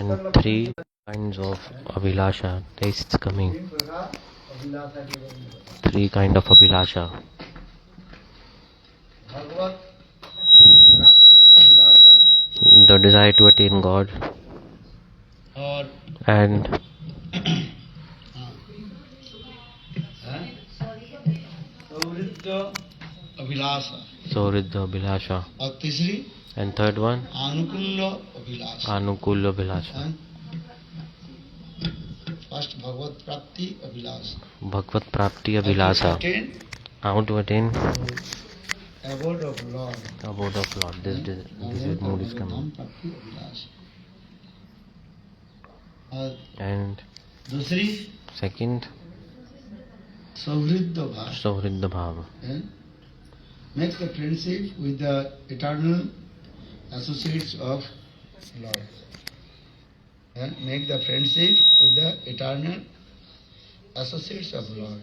and three kinds of Abhilasha tastes coming. Three kind of Abhilasha. The desire to attain God and Sauridha Abhilasha. And third one Anukula Abhilasha. First Bhagavad Prapti Abhilasha. Bhagavad Prapti Abhilasha. How to attain Abode of Lord. abode of Lord. This mood is coming. And second Sauridha Bhava. Make the friendship with the eternal associates of Lord. Make the friendship with the eternal associates of Lord.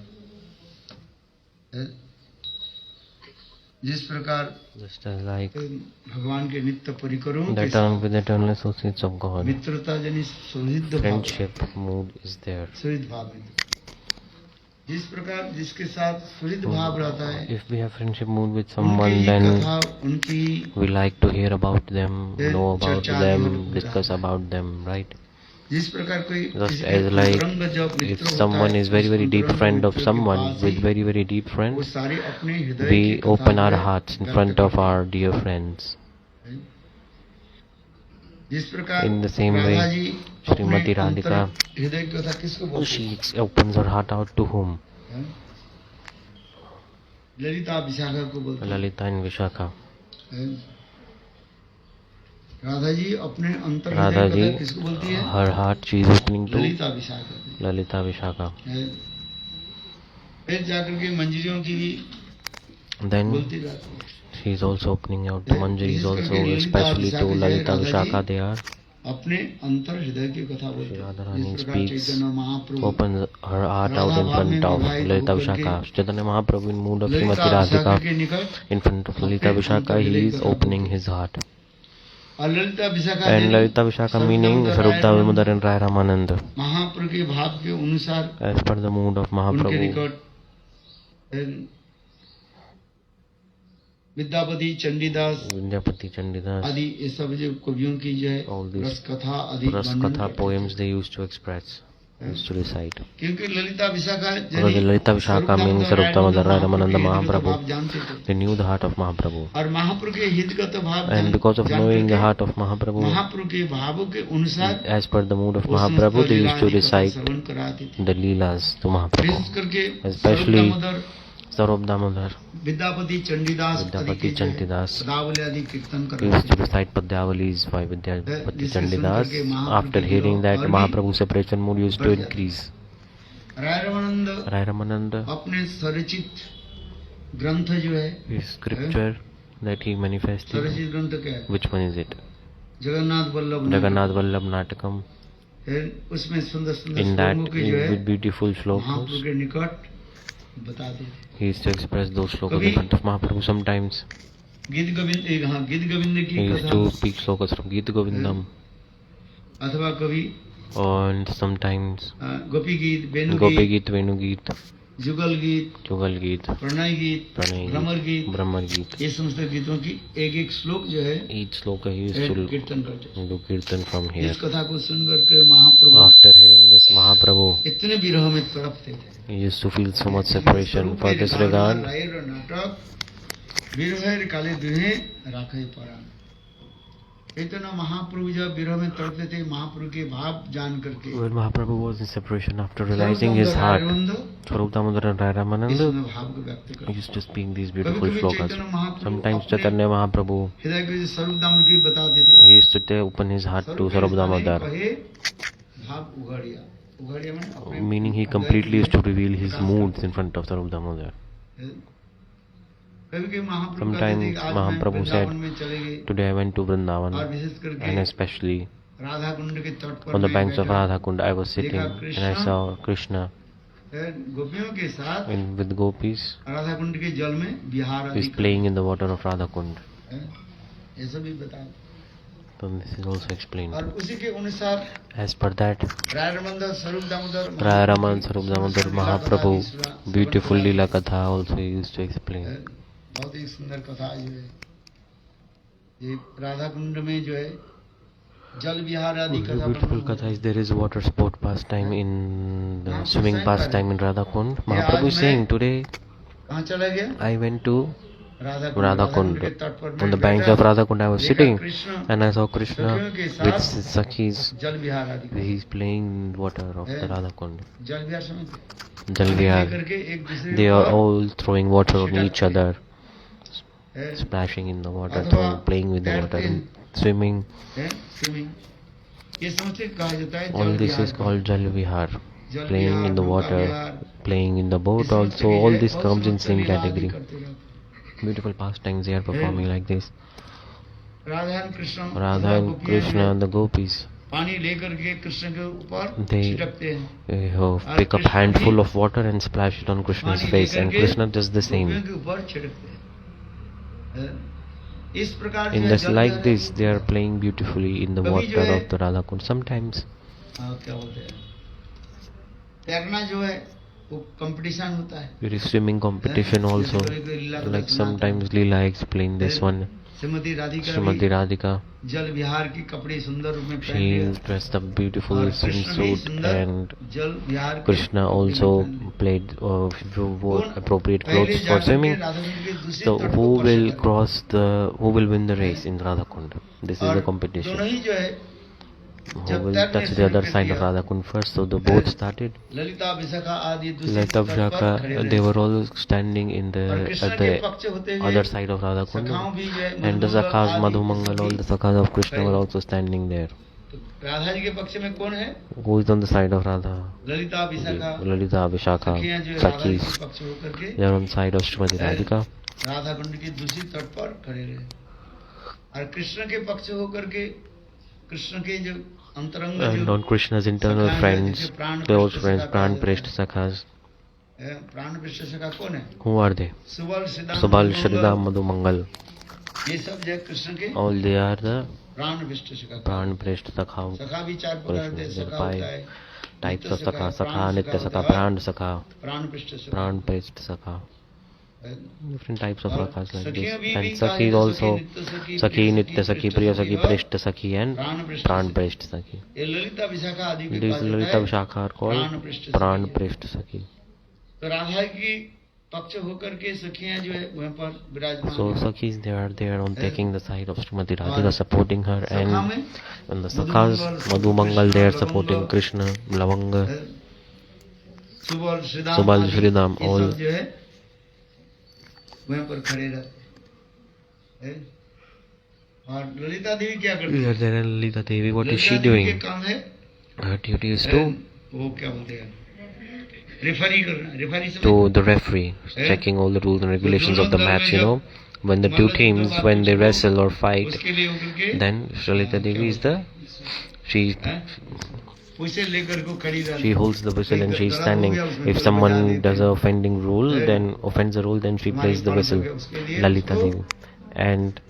जिस प्रकार just as like भगवान के नित्य परिकरों the term with eternal associates of God, मित्रता जनित सौहृद भाव, friendship mood is there. सौहृद भाव जिस प्रकार जिसके साथ सौहृद भाव रहता है, if we have friendship mood with someone, then we like to hear about them, know about them, discuss about them, right? जिस प्रकार कोई Just as like if someone is very deep friend of someone with very deep friends, we open our hearts in front of our dear friends. In the same way, Srimati Radhika, she opens her heart out to whom? Lalita and Vishakha. Radha ji अपने अंतर Radha ji, किसको बोलती है? her heart she is opening to Lalita Vishakha. Lalita Vishakha. फिर जाकर के मंजरियों की भी Then बोलती रहती है. she is also opening out to Manjaris also, especially to Lalita Vishakha they are. अपने अंतर हृदय की कथा बोलती है. Radharani जिस प्रकार speaks, Chaitanya Mahaprabhu opens her heart out in front of Lalita Vishakha. Chaitanya Mahaprabhu in mood of Srimati Lalita Vishakha Radhika, के निकट in front of Lalita Vishakha he is opening his heart. और Lalita Vishakha And Lalita Vishakha meaning Sarup Damodar and Rai Ramananda. महाप्रभु के भाव के अनुसार As per the mood of उनके Mahaprabhu, निकट Vidyapati Chandidas Vidyapati Chandidas, आदि ये सब जो कवियों की जो है all these रस कथा आदि Ras वर्णन Katha करते poems they used to express, used to recite. हैं. क्योंकि Lalita Vishakha Because Lalita Vishakha meaning Sarup Damodar Rai Ramananda भाव Mahaprabhu, जानते थे they knew the heart of Mahaprabhu. और महाप्रभु के हितगत भाव And because of knowing the heart of Mahaprabhu, महाप्रभु के भावों के अनुसार as per the mood of वो समस्त Mahaprabhu, they Leela used to आदि कथा recite श्रवण कराते थे. the Leelas to Mahaprabhu. विशेष करके Especially स्वरूप दामोदर, Sarup Damodar, विद्यापति चंडीदास आदि Vidyapati के जो है Chandidas पदावली आदि कीर्तन used करते to थे. recite Padyavalis by Vidyapati जिसके सुन Chandidas. करके महाप्रभु After की hearing जो that, और भी Mahaprabhu's separation mood used to बढ़ जाती. increase. राय रामानंद Rai Ramananda, अपने स्वरचित ग्रंथ जो है, his scripture that he manifested, स्वरचित ग्रंथ क्या है? which one is it? Jagannath Vallabh Jagannath Vallabh Natakam. फिर उसमें सुंदर सुंदर In that, श्लोकों के जो है with beautiful महाप्रभु shlokas, के निकट बताते थे. he used to express those shlokas in front of Mahaprabhu sometimes. गीत गोविंद गीत गोविंद की He used कथा to speak shlokas from Gita Govindam, अथवा कभी and sometimes गोपी गीत, वेणु Gopi गीत, Geet, Venu Geet, जुगल गीत, Jugal Geet, प्रणय गीत, Pranay भ्रमर Geet, गीत, Brahmar Geet. ये समस्त गीतों की एक एक श्लोक जो है Each sloka he used to कीर्तन करते थे. do kirtan from here. इस कथा को सुनकर के महाप्रभु After hearing this, Mahaprabhu, इतने विरह में तड़पते थे. he used to feel so much separation. For this regard, नाटक विरह काले दुहे राखे परान. चैतन्य महाप्रभु जब विरह में तड़पते थे, महाप्रभु के भाव जान करके when Mahaprabhu was in separation, after realizing his heart, Sarup Damodar and Rai Ramananda भाव को व्यक्त करते. used to speak these beautiful कभी-कभी shlokas. चैतन्य महाप्रभु Sometimes अपने Chaitanya Mahaprabhu, हृदय के स्वरूप दामोदर की बताते थे. he used to open his heart to स्वरूप Sarup के Damodar, कहे भाव उघाड़िया. उघाड़िया माने अपने meaning he completely used to reveal his moods in front of Sarup Damodar. कभी-कभी महाप्रभु Sometimes कहते थे कि आज मैं Mahaprabhu said, वृंदावन में चले गए today I went to और Vrindavan, विशेष करके and especially राधा कुंड के तट पर on the मैं banks of बैठा, Radha Kund, I was sitting and I saw Krishna गोपियों के साथ with gopis. राधा कुंड के जल में बिहार He's आदि playing in the water of Radha Kund. ये सब भी बता. So this is also explained. और उसी के अनुसार As per that, रायरमंदर स्वरूप Damodar Raraman Sarupdamodar Mahaprabhu, beautiful Leela Katha also used to explain. बहुत ही सुंदर कथा जो है ये राधा कुंड में जो है जल विहार आदि Very कथा beautiful katha is there is water sport pastime in the swimming pastime in Radha Kund. Mahaprabhu is saying today कहाँ चला गया I went to Radha Radha कुंड के Kund. तट पर On the बैठ banks गया, of Radha Kund I was देखा sitting Krishna and I saw Krishna सखियों के with साथ his Sakhis. जल विहार आदि He is playing in water of the Radha Kund. जल विहार समझते Jal Vihar. करके एक दूसरे They are को all throwing water on each other, है, splashing in the water, अथवा playing with the water, swimming. है, swimming। ये समझते कहा जाता है All जल this Vihar is called Jal Vihar. जल Playing विहार, in the नौका water, Vihar, playing in the boat ये समझते also, कि all ये this बहुत comes in समझते same लीला आदि category. करते रहते Beautiful pastimes they are performing like this. हैं। राधा और कृष्ण Radha and गोपियाँ Krishna जो and the gopis, पानी लेकर के कृष्ण के ऊपर They- छिड़कते हैं pick up handful of water and splash it on Krishna's पानी face, लेकर and के Krishna does the गोपियों same. के ऊपर छिड़कते हैं। इस प्रकार In जो this जल like विहार this, है, they are playing beautifully in the कभी जो water है- of the Radha Kund. Sometimes क्या बोलते हैं तैरना जो है वो कंपटीशन होता है there is swimming competition जैसे also. कोई लीला का Like दर्शन आता है। sometimes Leela explained this one. Shrimati Radhika Srimati भी Radhika, जल विहार की कपड़े सुंदर रूप में she पहन is लिया dressed up beautiful और कृष्ण भी swimsuit, सुंदर and जल विहार के Krishna कपड़े also पहन लिए। played wore कौन appropriate पहले clothes for जाकर के swimming. राधा कुंड के दूसरे So तट who को will स्पर्श करें। who will win the race in Radha Kund? This is और the दोनों competition. ही जो है Who जब will तक touch ने the other शुरू side कर of दिया, Radha Kund first? So the boat started. Lalita Vishakha आदि दूसरे Lata तट पर खड़े Vishaka, they रहे। were all standing in the और कृष्ण at के the पक्ष होते हुए other side of Radha Kund, सखाओं भी जो है and the मधुमंगल Sakhas आदि Madhu Mangal, all सभी the Sakhas of Krishna were खड़े। also standing there. तो राधा जी के पक्ष में कौन है Who is on the side of Radha? Lalita Vishakha Lalita, Vishaka, सखियां जो है राधा जी Sakhis. के पक्ष होकर के They are on the side of Srimati Radhika. Radha Kund की दूसरी तट पर खड़े रहे और कृष्ण के पक्ष होकर के कृष्ण के जो अंतरंग And जो on Krishna's internal सखाएं हैं, friends, जिसे प्राण close पृष्ठ friends, सखा Pran कहा Preshth जाता Sakhas. है। प्राण पृष्ठ सखा कौन है Who are they? सुबल सिद्धांत Subal, Madhumangal, Shridham, Madhu Mangal. ये सब जो है कृष्ण के All they are the प्राण पृष्ठ सखा Pran Preshth Sakha. सखा भी चार प्रकार के Krishna, सखा होता है Types नित्य of Sakha, सखा, Sakha, Nitya Sakha, होता है, Pran Sakha, प्राण पृष्ठ सखा Pran Preshth Sakha. Different types of और Sakhas like सखियां this. भी And कहा Sakhis जाता है, also, Sakhi, Nitya Sakhi, Priya Sakhi, Preshth Sakhi, and प्राण पृष्ठ Pran सखी। Preshth Sakhi. ये ललिता विशाखा आदि के These पास Lalita होता है Vishakha are called प्राण पृष्ठ Pran सखी। Preshth Sakhi. तो राधा की पक्ष होकर के सखियां जो है वहाँ पर विराजमान So हैं। Sakhis, they are on taking the side of Srimati Radhika, supporting her, सखा and में when the Sakhas, Madhu Mangal, they are supporting Krishna, Lavanga, Subal Sridama Subal, आदि, Shridham, ये all- सब जो है वहाँ पर खड़े रहते हैं। और ललिता देवी क्या करती है there and Lalita Devi, what is Lalita she देवी के doing? काम है Her duty is to वो क्या बोलते हैं रेफरी करना रेफरी से to the referee, checking all the rules and regulations of the match, you know. When the two teams, when they wrestle or fight, उसके लिए होकर के then Lalita Devi is she उसे लेकर को खड़ी रहती she holds the whistle and she's standing. If someone does a offending rule, then offends the rule, then she plays the whistle. Lalita Devi. And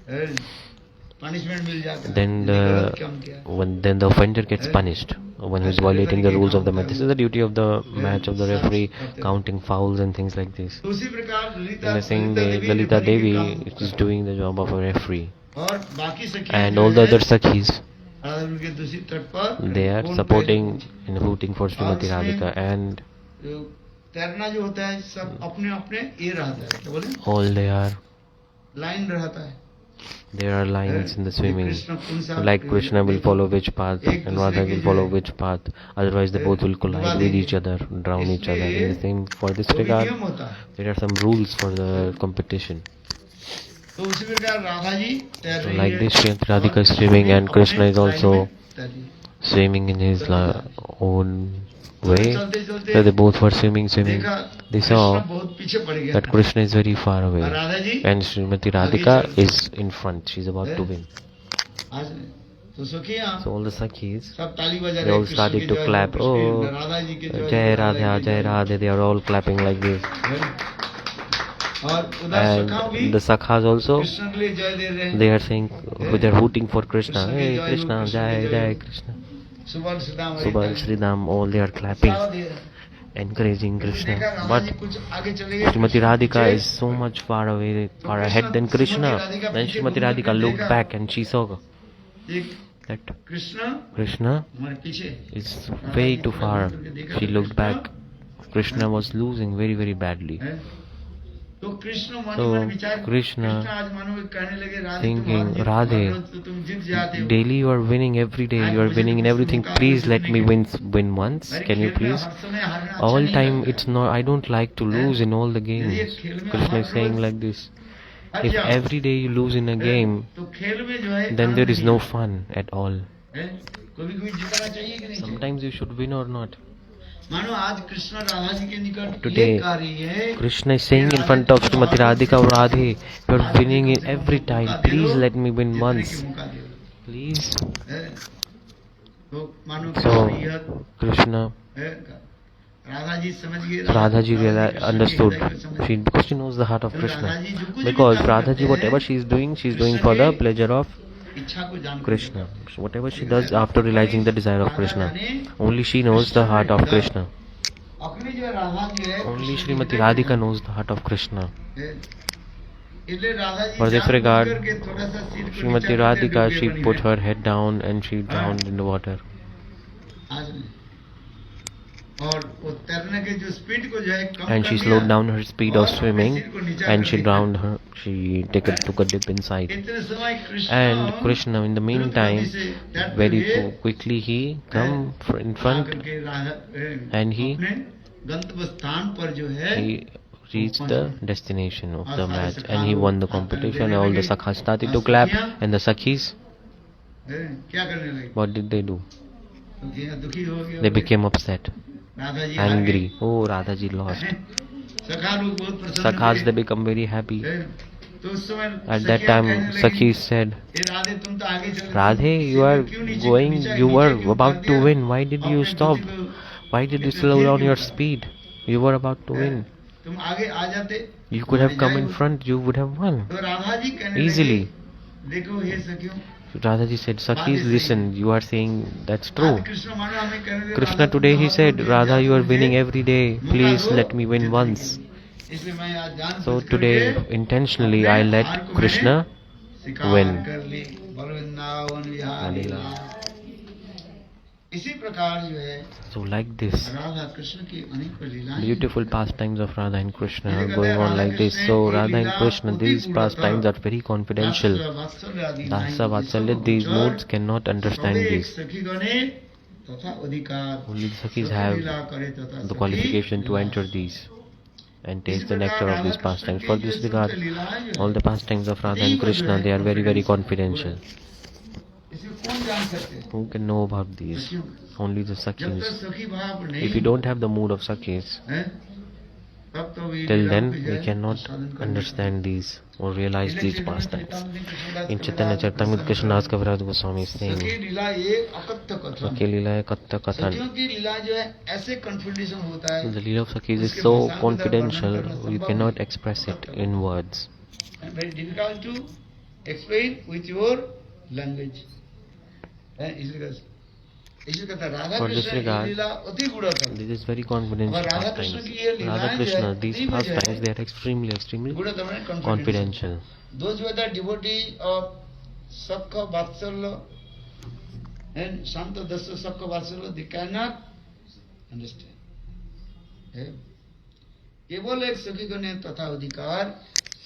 punishment मिल जाता है then गलत काम किया then the offender gets punished when he's violating the rules of the match. This is the duty of the match of the referee, counting fouls and things like this. तो उसी प्रकार In the same way, Lalita Devi is doing the job of a referee, और बाकी सखियां and जो all the है, other Sakhis, Radha उनके दूसरी तट पर they are कौन supporting पहले- and rooting for Srimati Radhika, and जो तैरना जो होता है सब अपने अपने ये रहता है क्या बोले all they are. लाइन रहता है There are lines in the swimming. Krishna कौन सा Like Krishna will follow which path and Radha will follow which path. Otherwise, the both will collide with each other, drown each other. In the same, for this वो भी regard, नियम होता है there are some rules for the competition. तो उसी प्रकार राधा जी तैर So रही like है this, Srimati Radhika is और swimming and अपने Krishna is लाइन also में तैर रही है। swimming in his own way. चलते चलते So they both were swimming. देखा They कृष्ण saw बहुत पीछे पड़ गया that Krishna is very far और away, Radha ji and Srimati Radhika is in front. She's about to win. आज तो सखियां So all the Sakhis, सब ताली बजा they रहे all कृष्ण started की to जय, clap. कृष्ण की Oh, राधा जी की जय, Jai राधा Radha, की Jai जय। Radha. They are all clapping like this. और उधर सखा भी And the Sakhas also, Krishna के लिए जय दे रहे हैं। they are saying, they're hooting for Krishna. Hey Krishna, Jai, Jai Krishna. सुबह Sudam Subal, Sridham, all they are clapping, encouraging Krishna. But कुछ आगे चले गए। Srimati Radhika is so much far away, far ahead than Krishna. Then Srimati Radhika looked back and she saw एक that Krishna Krishna हमारे पीछे is way too far. She looked back. Krishna was losing very, very badly. है। तो कृष्ण मन So, मन विचार Krishna आज मानो कहने लगे राधे thinking, तुम Radhe, तो तुम जीत जाते हो। daily you are winning every day, you are winning in everything. Please let me win once. मेरे Can you खेल में please? हर समय हारना अच्छा All नहीं time लगता। it's not, I don't like to lose in all the games. Krishna is saying like this. If every day you lose in a game, तो खेल में जो है then there is Anand no नहीं fun at all. है। कभी कोई जिताना चाहिए कि नहीं चाहिए? Sometimes you should win or not. मानो आज कृष्ण राधा जी के निकट Today, ये कार्य है। Krishna is saying in front of Srimati Radhika, Radhe, you are winning in every time. Please let me win जीतने once. की मौका दे। Please. है। तो मानो So, कृष्ण यह Krishna, है। राधा जी समझ गए। Radha ji कृष्ण के understood. हृदय को समझ She, गए। because she knows the heart of तो Krishna. राधा जी जो कुछ भी Because काम Radha करते ji, whatever हैं, she is doing Krishna for the के pleasure of इच्छा को जान Krishna. So whatever she does after realizing the desire of Krishna, only she knows the heart of Krishna. अपनी जो राधा जी है Only Srimati Radhika knows the heart of Krishna. इसलिए Radha ji For this जानबूझ regard, करके थोड़ा सा सिर को नीचा Srimati करके Radhika, डूबे she बनी put है। her head down and she drowned in the water. आज नहीं। और वो तैरने के जो स्पीड को जो है कम And कर she दिया slowed down her speed of और अपने swimming सिर को नीचा and कर she दिया। drowned her. She took a dip inside. इतने समय Krishna And Krishna, in the meantime, very quickly he come in front करके राधा and he अपने गंतव्य स्थान पर जो है he reached the destination of the match and he won the competition. All the Sakhas started to clap and the Sakhis, क्या करने लगे? what did they do? दुखी हो गए। They became upset, Radha ji हार angry. गए। Oh, Radha ji lost. सखा लोग बहुत प्रसन्न Sakhas, थे। they become very happy. तो उस समय At that सखियां time, कहने लगी, Sakhis said, "ए राधे तुम तो आगे चल रही हो, Radhe, you सिर are क्यों नीचे- going, नीचे- you नीचे were क्यों about कर to दिया? win. Why did you अपने stop? बुद्धि को Why did you इतने slow धीरे down क्यों your कर? speed? You were about to win. तुम आगे आ जाते You could have come in जाए- front, you would have won. तो राधा जी कहने Easily. लगी, देखो हे सखियों, Radha ji said, Sakhis, listen, you are saying that's true. आज कृष्ण मानो हमें कहने लगे, Krishna राधा, today तुम he बहुत said, लोग Radha, you are मुझे winning every day. मौका Please दो let me win जीतने once. के लिए। इसलिए मैं आज जान So बूझ today, करके intentionally, अपने I let हार को Krishna मैंने स्वीकार win. कर ली। बोलो वृंदावन विहारी लाल। इसी प्रकार जो है So like this, Radha Krishna की अनेक लीलाएं beautiful pastimes of Radha and Krishna are going on like this. So Radha and Krishna, these pastimes are very confidential. Dasa Vatsalya, these moods cannot understand these. Only the Sakhis have the qualification to enter these and taste the nectar of these pastimes. For this regard, all the pastimes of Radha and Krishna, they are very, very confidential. Who can know about these? Only the Sakhis. If you don't have the mood of Sakhis, till then we cannot understand these or realize these pastimes. In Chaitanya Charitamrita, Krishnadas Kaviraj Goswami is saying, Sakhi Leela Katta Kathan. The Leela of Sakhis is so confidential, you cannot express it in words. Very difficult to explain with your language. For this regard, this is very confidential pastimes. Radha Krishna, these pastimes, they are extremely, extremely confidential. Those were the devotees of Sakha Vatsalya and Shanta Dasa Sakha Vatsalya, they cannot understand. केवल एक सखी गणे तथा अधिकार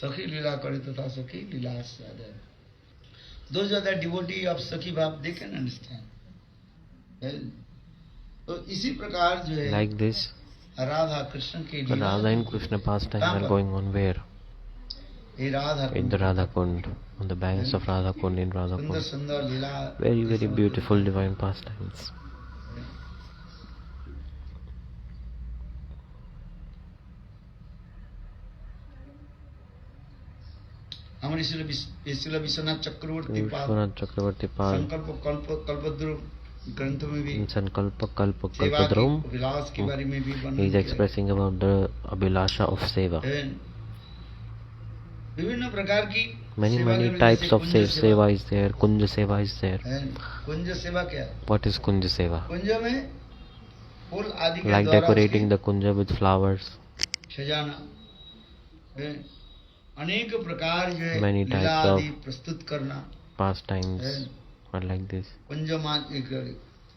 सखी लीला करे तथा सखी लीला साधन. Those are the devotee of Sakhi Bhav, they can understand. तो इसी प्रकार जो है Like this, राधा कृष्ण के the Radha and Krishna pastimes are going on where? In the Radha Kund, on the banks of Radha Kund in Radha सुंदर Kund. सुंदर लीला Very, very beautiful divine pastimes. हमारे शिला विश्वनाथ चक्रवर्ती पाद Vishwanath Chakravarti Pal, संकल्प कल्पद्रुम ग्रंथों में भी in Sankalpa Kalpa सेवा की Kalpadrum, विलास के बारे में भी he वर्णन is किया expressing about the Abhilasha of Seva. है। विभिन्न प्रकार की Many सेवा के types जैसे of Kunj seva is there. Kunja seva is there. है। कुंज सेवा क्या है? What is kunja seva? कुंज में फूल आदि के Like द्वारा decorating उसकी the kunja with flowers. सजाना है। अनेक प्रकार जो है Many लीला types आदि of प्रस्तुत करना pastimes है। are like this. कुंज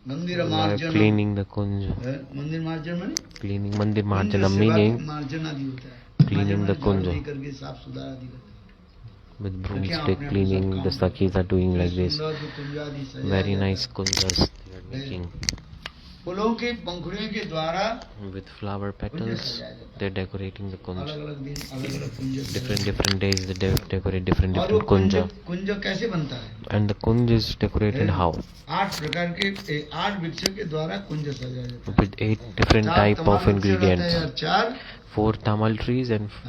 मंदिर Like margin cleaning the kunja. है। मंदिर मार्जन माने Cleaning mandir कुंज marjana सेवा meaning मार्जन आदि होता है। cleaning मार्जन the माने kunja. झाड़ू दे करके साफ सुथरा आदि करते हैं। with सखियां broomstick अपने cleaning. सब The काम sakhis are doing इतने like this. सुंदर जो कुंज आदि सजाया Very जाता nice है। kunjas they are making. फूलों के पंखुड़ियों के द्वारा With flower petals they're decorating the kunja. अलग-अलग दिन अलग-अलग कुंज Different days they decorate different और वो kunja. कुंज कैसे बनता है? And the kunj is decorated how? 8 प्रकार के 8 वृक्षों के द्वारा कुंज सजाया जाता है। With 8 different type of ingredients. 4 4 tamal trees and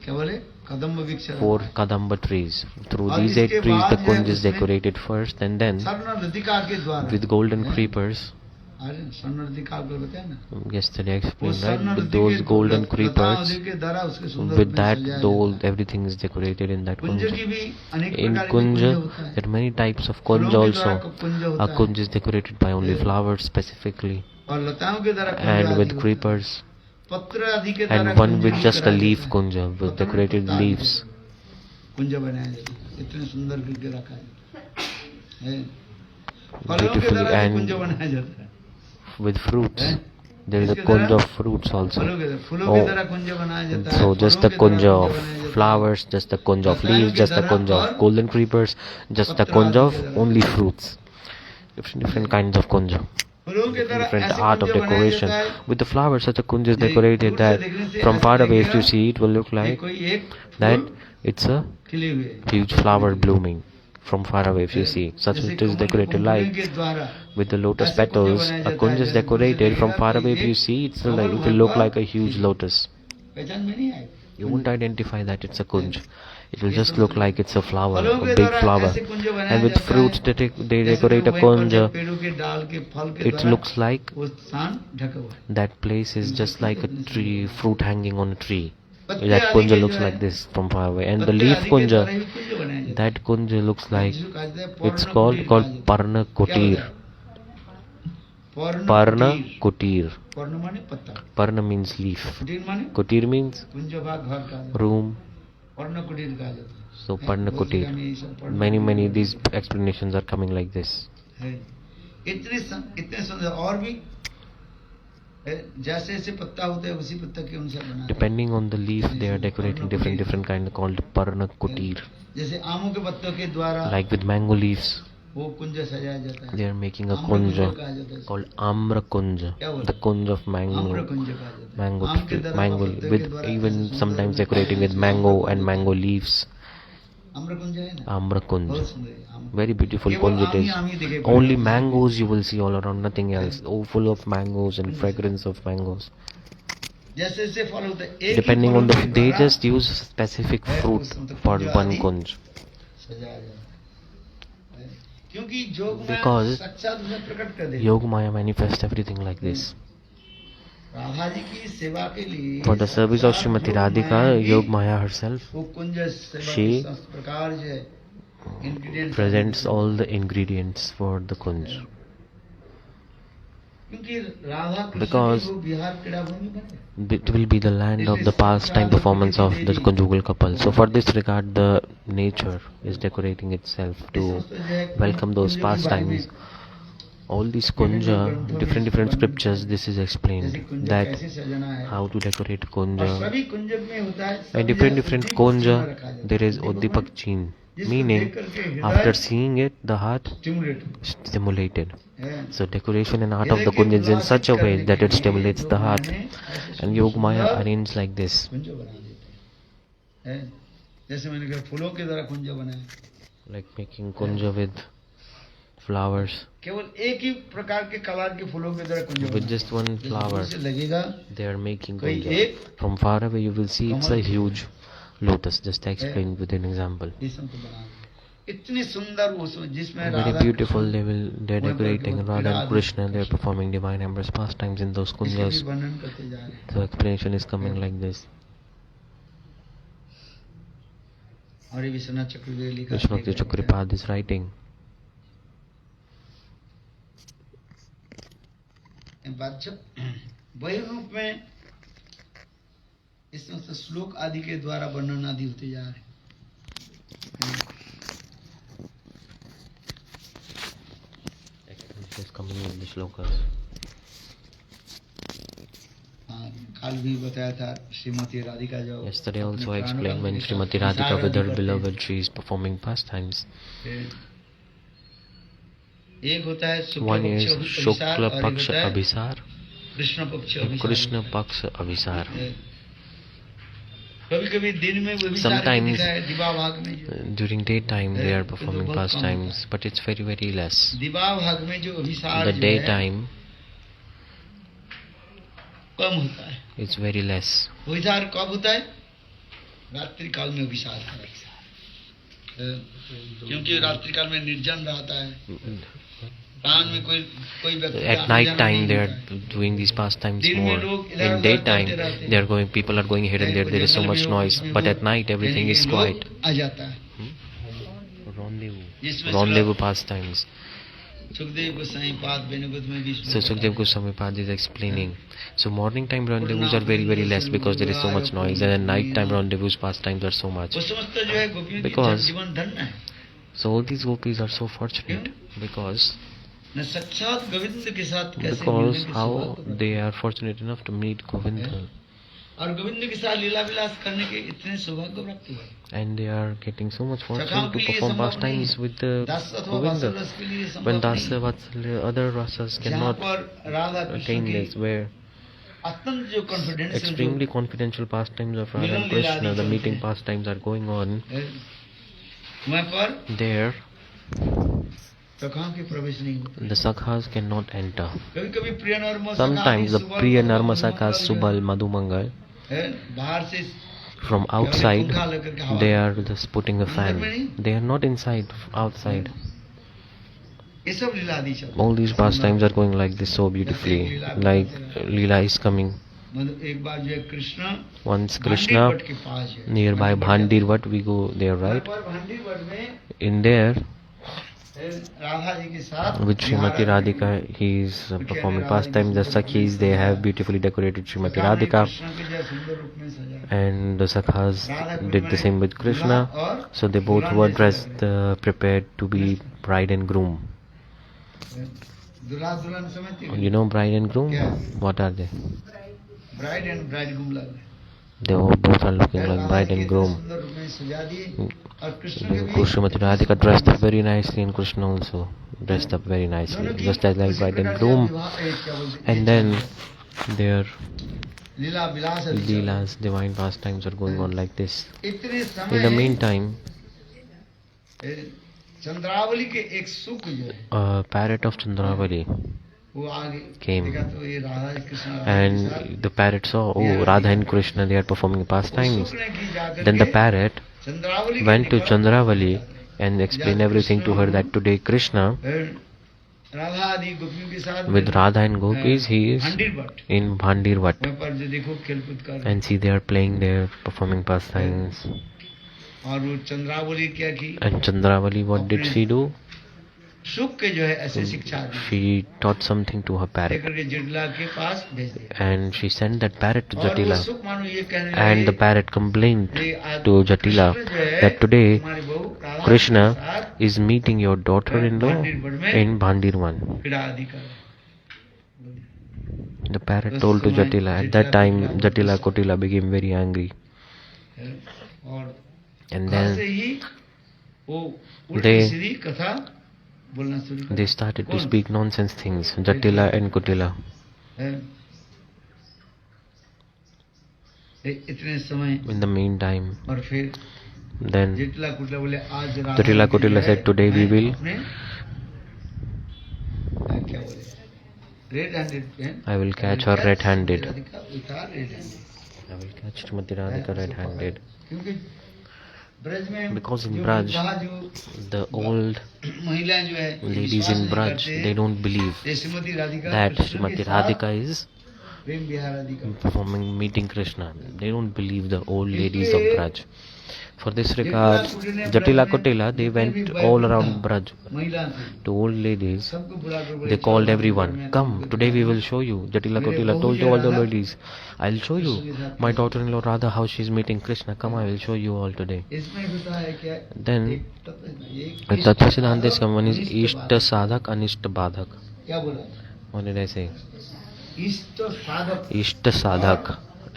क्या बोले कदम्ब वृक्ष 4 kadamba trees. Through और these 8 इसके trees the बाद जो है kunj is उसमें decorated first and then स्वर्ण लतिका के द्वारा with golden creepers. अरे स्वर्ण लतिका को बताया ना Yesterday I वो explained स्वर्ण right with लतिके those golden Lata creepers. आदि के द्वारा उसके सुंदर With में that सजाया though जाता है। everything is decorated in that कुंज की kunja. भी अनेक In प्रकार के kunja कुंज होता है। there are many types of फूलों kunja के द्वारा also. कुंज A होता है kunj is decorated by only flowers specifically और लताओं के द्वारा कुंज and आदि with होता है। creepers पत्र आदि के द्वारा and one कुंज with भी just a कराया leaf जाता है। kunja with पत्र में decorated पत्ता आदि leaves. कुंज बनाया जाता है। इतने सुंदर करके रखा है। फलों के Beautifully द्वारा भी and कुंज बनाया जाता है। with fruits. हैं? There is a इसके kunj द्वारा of fruits also. फूलों के द्वारा कुंज बनाया जाता है। So just the फलों के kunj द्वारा of कुंज बनाया जाता है। flowers, just the kunj of लताओं leaves, के just the द्वारा kunj और of golden creepers, just the पत्र kunj आदि of के द्वारा। only fruits. Different kinds of kunja. फूलों के द्वारा Different ऐसे art of कुंज बनाया decoration. जाता है। With the flowers, such a kunj is ये decorated दूर से that देखने से from ऐसा far away if लगेगा you see it will look कि like कोई एक that फूल it's a खिले हुए huge flower blooming from far away if you see. Such जैसे it is कमल decorated पंखुड़ियों like के द्वारा with the lotus ऐसे कुंज petals. बनाया A जाता kunj है, is जैसे दूर से decorated from देखा far कोई away if you एक see it's Kamal like it वहाँ will look पर like a huge खिले। lotus. पहचान में नहीं आए। You won't identify that it's a kunj. It will ये just सब look like it's a flower, फलों a के big द्वारा flower. ऐसे कुंज बनाया And with जाता fruits है। they जैसे decorate a वहीं पर जब kunj. पेड़ों के डाल के फल के It द्वारा looks like वो स्थान ढका हुआ है। that place is just like a tree, fruit hanging on a tree. पत्ते That आदि kunja के looks जो है, like this from far away. And the पत्ते leaf आदि के द्वारा kunja, ही कुंज बनाया जाता है। that kunja looks like, जिसको कहा जाता है it's पर्ण called कुटीर कहा जाता है। Parna क्या होता Kutir. है? पर्ण Parna कुटीर। Kutir. पर्ण माने पत्ता, Parna means leaf. कुटीर माने Kutir means कुंज भाग घर कहा जाता है। room. पर्ण कुटीर कहा जाता है। So है, Parna बहुत जगह Kutir. में ये सब पर्ण Many कुटीर these बोलते explanations are coming like this. हैं। इतने सुंदर और भी है, जैसे जैसे पत्ता होता है उसी पत्ता के अनुसार बनाते हैं। Depending on the leaf, they are decorating different kind called Parna Kutir. जैसे आमों के पत्तों के द्वारा Like with mango leaves, वो कुंज सजाया जाता है। they are making a आम्र Kunj kunja कहा जाता है। called Amra Kunja, क्या बोलते the kunj of आम्र mango, कुंज कहा जाता है। mango, आम के द्वारा mango, पत्ते के with द्वारा even ऐसे सुंदर sometimes बनाया decorating with जाता है। mango आम्र and Kunj mango leaves. आम्र कुंज है ना, Amra बहुत Kunj, सुंदर है आम। very beautiful केवल kunj आम it ही is. आम ही दिखे Only पड़े। mangoes you will see all around, nothing else. Oh, full of mangoes and fragrance of mangoes. जैसे जैसे फल होता है, एक ही Depending फलों on the, के they द्वारा just use specific है, fruit उस मतलब for कुंज one आदि kunj. सजाया जाता है। क्योंकि जोग में Because साक्षात उसे प्रकट कर देते हैं। Yoga Maya manifests everything like this. Radha ji की सेवा के लिए For the service of साक्षात Srimati योग Radhika, माया ही Yoga Maya herself वो कुंज सेवा She के साथ प्रकार जो है ingredients presents all the ingredients for the kunj. क्योंकि राधा कृष्ण Because की वो बिहार क्रीड़ा भूमि बने। It will be the land of the pastime performance of the conjugal couple. So for this regard, the nature is decorating itself to welcome those pastimes. All these kunja, different scriptures, this is जैसे explained Kunj that कैसे सजना है how to decorate और kunja. सभी कुंजक में होता है And सब different जगह kunja, उद्दीपक रखा जाता है। there is उद्दीपक Udipak Chin, जिसको meaning देख करके हृदय after seeing it, the heart stimulate stimulated. है। So decoration and art of the kunj is in such a way that it stimulates the heart. And Yoga Maya arranged like this. कुंज बना देते हैं। जैसे मैंने कहा फूलों के द्वारा कुंज बनाए, Like making kunja with flowers. केवल एक ही प्रकार के कलर के फूलों के द्वारा कुंज With बनाए। just one जैसे flower, दूर से लगेगा they are making कोई kunja. एक From far away you will see it's a कमल की huge lotus. Just I explained with an example. रेशम को बना देते। इतनी सुंदर वो जिसमें Very राधा beautiful. They're वहीं पर decorating केवल Radha and Viraj Krishna. They're performing divine amorous pastimes in those इसके भी kunjas. वर्णन करते जा रहे हैं। So explanation is coming like this. और ये विश्वनाथ चक्रवर्ती लिखा Vishwanath Chakrapad is writing. वही रूप में इसमें से श्लोक आदि के द्वारा वर्णन आदि होते जा रहे Is coming in the shlokas. हाँ, कल भी बताया था श्रीमती राधिका जो Yesterday also I explained when Srimati Radhika with her beloved she is performing pastimes. एक होता है One is Shukla Paksha Abhisar Abhisar, Krishna Krishna पक्ष Paksha Abhisar. कभी कभी दिन में वो Sometimes दिवा भाग में जो during daytime they are performing pastimes, but it's very very less. दिवा भाग में जो अभिसार The जो है daytime कम होता है is very less. अभिसार कब होता है रात्रि काल में अभिसार क्योंकि रात्रि काल में निर्जन रहता है प्राण में कोई व्यक्ति At night time they are doing these pastimes more. In daytime they are going, people are going here and there is so much noise, but at night everything is quiet. आ जाता है Rendezvous pastimes. सुखदेव गोस्वामी पाद वेणुगत में भी So Sukdev Goswami Pad is explaining. So morning time rendezvous are very very less because there is so much noise, and at night time rendezvous pastimes are so much. वो समझता जो है गोपियों की Because- जीवन धन्य है So all these gopis are so fortunate because न साक्षात गोविंद के साथ कैसे मिलने की how सौभाग्य they are fortunate enough to meet Govinda, और गोविंद के साथ लीला विलास करने के इतने सौभाग्य प्राप्त हुए and they are getting so much fortune सखाओं to के लिए perform संभव pastimes नहीं। with the दास अथवा Govinda. वात्सल्य के लिए संभव When नहीं। Dasa Vatsalya, other rasas जहाँ cannot पर राधा कृष्ण attain की this, where अत्यंत जो confidence extremely confidential pastimes of Radha and Krishna, the meeting pastimes are going on, वहाँ पर there सखाओं के प्रवेश नहीं होते the sakhas cannot enter. कभी कभी प्रिय नर्म Sometimes the Priya Narmasakas Subal Madhumangal, बाहर से from outside, they are just putting a fan. They are not inside, outside. ये सब लीला आदि चल All these pastimes are going like this so beautifully. Like Leela is coming. एक बार जो है Krishna Once Krishna भांडीवट के पास है nearby Bhandirvat, we go there, right? पर भांडीवट में In there, राधा जी के साथ with Srimati Radhika, he is performing pastimes. The Sakhis, they have beautifully decorated Srimati Radhika, Krishna के जो सुंदर रूप में सजा and the Sakhas did the same with Krishna. और So they both were dressed, prepared to be bride and groom. दुल्हा दुल्हन समझते हो You know bride and groom? What are they? Bride and bridegroom लग रहे They all both are looking like bride and groom. सुंदर रूप में सजा दिए और कृष्ण के भी Srimati Radhika dressed up very nicely, and Krishna also dressed up very nicely, just as like bride and groom. And then their लीला विलास आदि चल रहे। Leela's divine pastimes are going on like this. इतने In the समय meantime, Chandravali के एक सुख जो है a parrot of Chandravali वो आगे came. देखा तो ये राधा कृष्ण राधा के And साथ the parrot saw, oh, Radha and Krishna, they are performing वो pastimes. सुख ने की जाकर Then the के parrot चंद्रावली के went to निकट Chandravali and explained everything to her that today Krishna, Radha आदि गोपियों के साथ with Radha and gopis, he is भांडीवट in Bhandirvat. वहाँ पर जो देखो खेलकूद कर रहे हैं। And see, they are playing there, performing pastimes. और वो चंद्रावली क्या की And Chandravali, what did she do? सुख के जो है ऐसे शिक्षा दी She taught something to her parrot. लेकर के जटिला के पास भेज दिया And she sent that parrot to और वो Jatila. सुख मानो ये कहने And the लगे parrot complained कि आज to Jatila कृष्ण जो है, that today हमारी बहू राधा Krishna के साथ is meeting your daughter-in-law in Bhandirvan. क्रीड़ा आदि कर The parrot told to Jatila. At that time, Jatila Kotila became very angry. और And घर से then ही वो उल्टी they- सीधी कथा बोलना शुरू कर they started to speak nonsense things, Jatila and Kotila. इतने समय In the meantime, और फिर then जटिला कुटला बोले आज Jatila Kotila said, today we will, क्या बोले red handed I will catch her red-handed. red-handed I will catch Srimati Radhika red-handed. क्योंकि ब्रज में Because in जो Braj, विवाह जो the old महिलाएं जो है ladies विश्वास in नहीं Braj, करते they don't believe ये श्रीमती राधिका that कृष्ण के Srimati साथ Radhika is प्रेम विहार आदि का। performing meeting Krishna. They don't believe the old ladies of Braj. For this regard, Jatila Kotila, they went all around Braj महिला थी, to old ladies. सबको बुलाकर बोले, They called "चलो, everyone, मैं come, तुमको today we दिखाऊं। will show you. Jatila Kotila told to all the ladies, I'll show you. My daughter-in-law Radha, how she's meeting Krishna. Come, I will show you all today. इसमें होता है क्या? Then, एक Tattva Siddhanta is come, one is Ishta Sadhak, Anishta Badhak. क्या बोला? What did I say? इष्ट साधक, Ishta Sadhak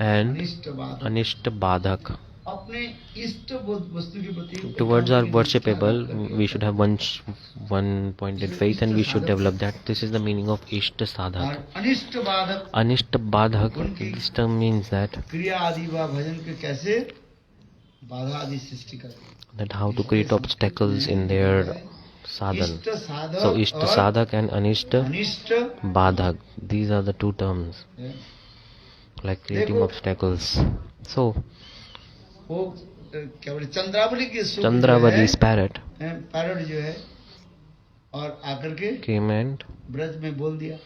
and अनिष्ट बाधक। Anishta Badhak. अपने इष्ट वस्तु के प्रति Towards our worshipable, we should have one pointed faith and we should develop that. This is the meaning of Ishta Sadhak. और अनिष्ट बाधक Anishta Badhak, this term means that क्रिया आदि व भजन के कैसे बाधा आदि सृष्टि करते। how to create obstacles in their sadhan. इष्ट साधक So Ishta और Sadhak and Anishta अनिष्ट Badhak, these are the two terms, है। like creating obstacles. So वो क्या बोले चंद्रावली की सूप Chandravali's parrot पैरट जो है और आकर के came and ब्रज में बोल दिया,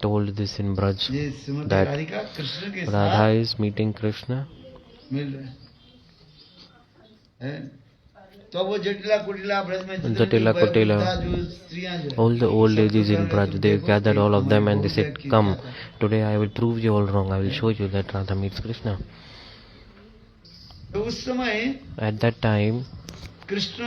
told this in Braj ये श्रीमती that राधिका कृष्ण के Radha साथ is meeting Krishna. मिल रहे हैं। तो वो जटिला कुटिला ब्रज में जितने जटिला भी कुटिला, वृद्धा जो स्त्रियां जो है, all the old ladies in सबको Braj, they देखो, gathered all of them and they हमारे said, बहुत come, की क्या today I will prove you all wrong. I will show you that Radha meets Krishna. तो उस समय At that time, कृष्ण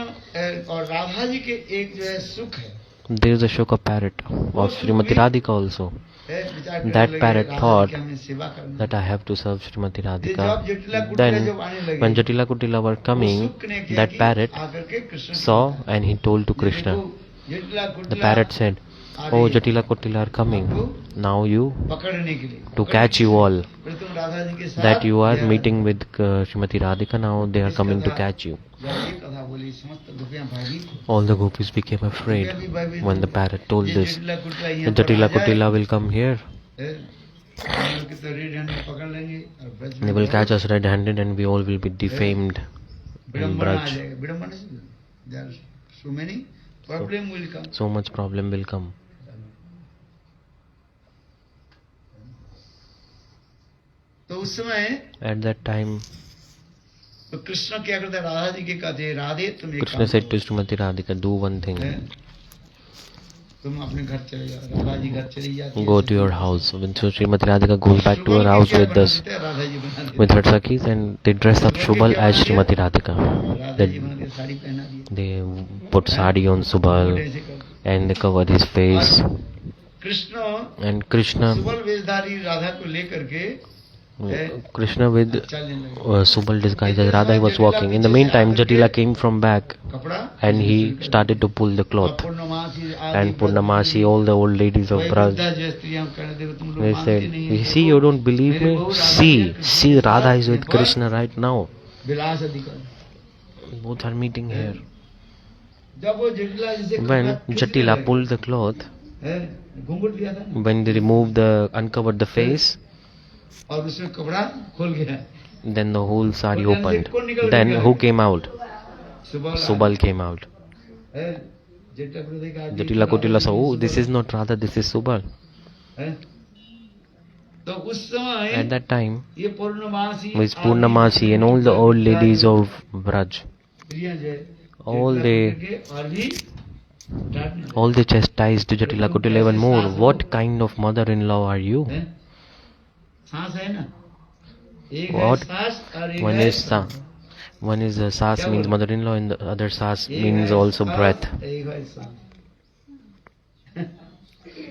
और राधा जी के एक जो है सुख है, there is a Shoka parrot of Srimati Radhika also. विचार करने That लगे, parrot राधा thought की हमें सेवा करनी that I have to serve Srimati है। जब Radhika. जटिला कुटिला Then, जब आने लगे, when Jatila Kutila were वो coming, सुख ने किया that कि parrot आकर के कृष्ण को saw बताया। and he told to ये Krishna. देखो, जटिला The Kutila parrot said, uh oh रही है Jatila Kutila are coming. Now you, पकड़ने के लिए, to catch you all, फिर तुम राधा जी के साथ that you are यह meeting with Srimati Radhika, now they are coming to catch you. जब ये कथा बोली, समस्त गोपियां भागी, All the gopis became afraid when the parrot told ये this. जटिला कुटिला यहाँ The पर Jatila आ जाए, Kutila will come here. हम लोग की तो रेड हैंड में पकड़ लेंगे और ब्रज में They will बहुत catch us red-handed and we all will be defamed in विडंबना आ Braj. जाएगा। विडंबना से there are so many problem will come। So much problem will come. तो उस समय At that time, तो कृष्ण क्या करते हैं, राधा जी के कहते हैं, राधे तुम एक Krishna काम said to Srimati Radhika, do one thing. है, तुम अपने घर चले जाओ। राधा जी घर चली जाती है, Go to your house. When so Srimati Radhika goes back to her house with this, Radha ji बना देते with her sakhis, and they dress up Subal as Srimati Radhika. Radha They, जी बना के साड़ी पहना दिया, they put sari on Subal ऐसे करते। and they covered his face. Krishna And Krishna, Subal वेशधारी Radha को लेकर के Krishna with चलने लगे। Subal disguised as Radha, he was walking. In the meantime, Jatila came from back कपड़ा and he started to pull the और cloth. पूर्णमासी And Purnamasi, all the old ladies of Braj, they said, you see, you don't believe me? See, Radha is with Krishna right now. विलास अधिकार। Both are meeting here. जब वो जटिला जिसे When Jatila pulled the cloth, घूंघट दिया था ना, when they uncovered the face, और उसमें कपड़ा खोल गया, then the whole sari opened. Then who came out? Subal came out. Jatila Kutila saw, oh, this is not Radha, this is Subal. तो उस समय At that time, ये पूर्णमासी with Purnamasi and all the old ladies of Braj, स्त्रियां जो है, all they और भी डांटने लगी। all they chastised Jatila Kutila even more. What kind of mother-in-law are you? सांस है ना, एक What? है सास और एक One है is one is sas means mother-in-law and the other sas means also breath. एक है सांस।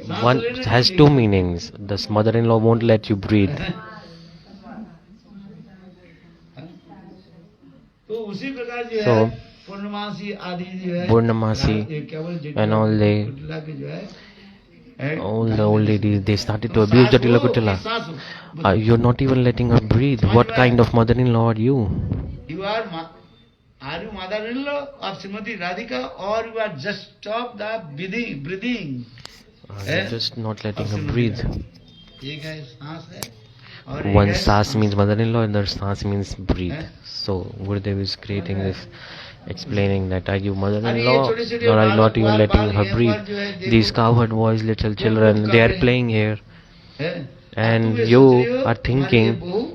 सांस One लेने has के two लिए- meanings. This mother-in-law won't let you breathe. तो उसी प्रकार जो So, है पूर्णमासी आदि जो है, Purnamasi ये केवल जटिला and all they- कुटिला के जो है, All the old ladies, they started to abuse Jatila Kutila. You're not even letting her breathe. What kind of mother-in-law are you? You are you mother-in-law of Srimati Radhika, or you are just stop the breathing? You're just not letting her breathe. एक है सांस है और एक One है sas सांस। means mother-in-law and the other sas means breathe. So Gurudev is creating this, explaining that are you mother-in-law or are you not even letting her breathe? These cowherd boys, little children, they are playing here. है, and you are thinking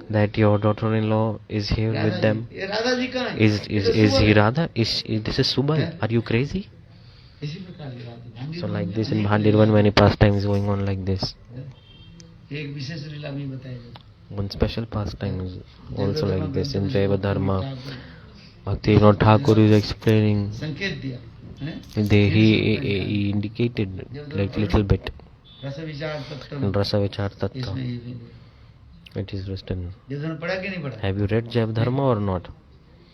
that your daughter-in-law is here with them. ये राधा जी कहाँ है? Is he Radha? This is Subal? Are you crazy? इसी प्रकार लीला आदि So like this in Bhandirvan, many pastimes going on like this. एक विशेष लीला भी बताई जाती One special pastime is also like this in Jaiva Dharma. Bhaktivinoda Thakur is explaining. संकेत दिया है He indicated like little bit रस विचार तत्व in Rasa Vichar Tattva. इसमें ये भी दिया। It is written. ये दोनों पढ़ा कि नहीं पढ़ा? Have you read Jaiva Dharma or not?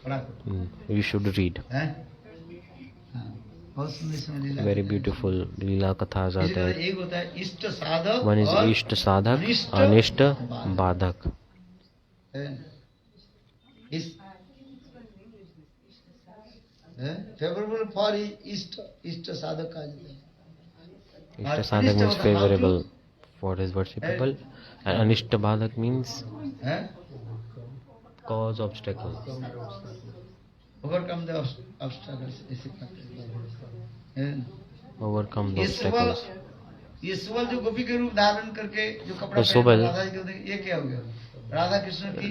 पढ़ा करो। You should read. हैं? हाँ, बहुत सुंदर इसमें लीला Very है। beautiful Leela Kathas are इसी तरह there. एक होता है इष्ट साधक One is और Ishta Sadhak, अनिष्ट Anishta बाधक। Badhak. फेवरेबल फॉर इष्ट इष्ट साधक कहा जाता है Ishta Sadhak means favorable for his worshipable, and Anishta Badhak means हैं? cause obstacle. Overcome the obstacles इसी कहते हैं। Overcome the ये सुबल obstacles. ये सुबल जो गोपी के रूप धारण करके जो कपड़ा तो सुबल- राधा जी के ये क्या हो गया? राधा कृष्ण की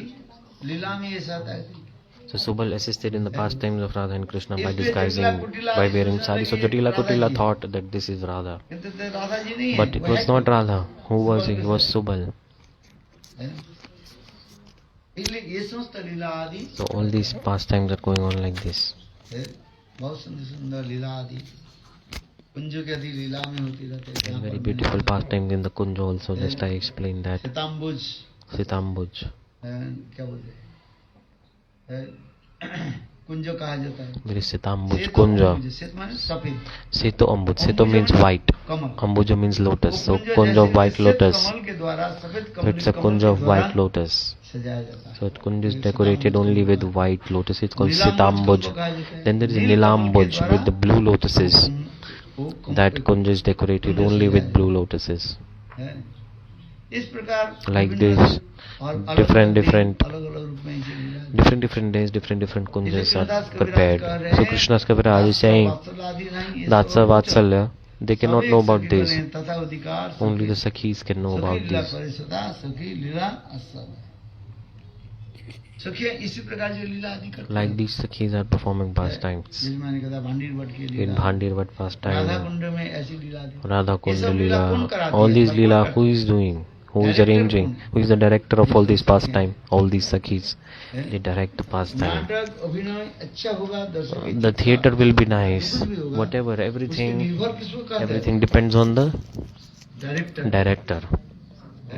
लीला में ये साथ है। So Subal assisted in the pastimes of Radha and Krishna by disguising, by wearing sari. So Jatila Kutila thought that this is Radha. किंतु तो राधा जी नहीं है। But it वो was है not Radha. Who was he? He was Subal. इसलिए ये समस्त लीला आदि So all these pastimes are going on like this. है, बहुत सुंदर सुंदर लीला आदि कुंज के आदि लीला में होती रहती है। And जहाँ very पर beautiful मैंने pastimes in the Kunja also. Just I explained that. सीताम्बुज Sitambuj. क्या बोलते हैं कुंज कहा जाता है। There is Sitambuj श्वेत Kunja. अम्बुज, श्वेत माने सफेद, Seto Ambuj. Seto means white. कमल। Ambuja means lotus. So वो कुंज Kunja of जैसे white श्वेत lotus. कमल के द्वारा सफेद So Kamal it's a Kamal Kunja के of द्वारा white lotus. सजाया जाता है। So Kunja is decorated only with white lotus. It's called नीलाम्बुज Sitambuj. को कहा जाता है। Then there is Neel Kamal के Nilambuj द्वारा with the blue lotuses. वो कमल That पे Kunja is decorated only with blue lotuses. है। इस प्रकार Like विभिन्न this, और अलग different अलग different रूप में इसे लीला है। different days, different kunjas are prepared. So Krishna's Kaviraj is saying, Datsa Vatsalya, they cannot know about this. Only the Sakhis can know about this. इसी प्रकार जो लीला आदि करते Like हैं। these Sakhis are performing pastimes. जैसे मैंने कहा भांडीर भट्ट की In Leela, Bhandirvat Radha pastime, कुंड में ऐसी लीला थी। Radha ये Kunda सब लीला कौन Leela, कराती all है? these भगवान Leela, कराते who is doing? Who is arranging? Who is the director of all these pastime? All these Sakhis. हैं? They direct the pastime. नाटक अभिनय अच्छा होगा, दर्शक The theater will be nice. कुछ भी होगा, Whatever, उसके everything निर्भर किसको करता है? everything depends on the director. director.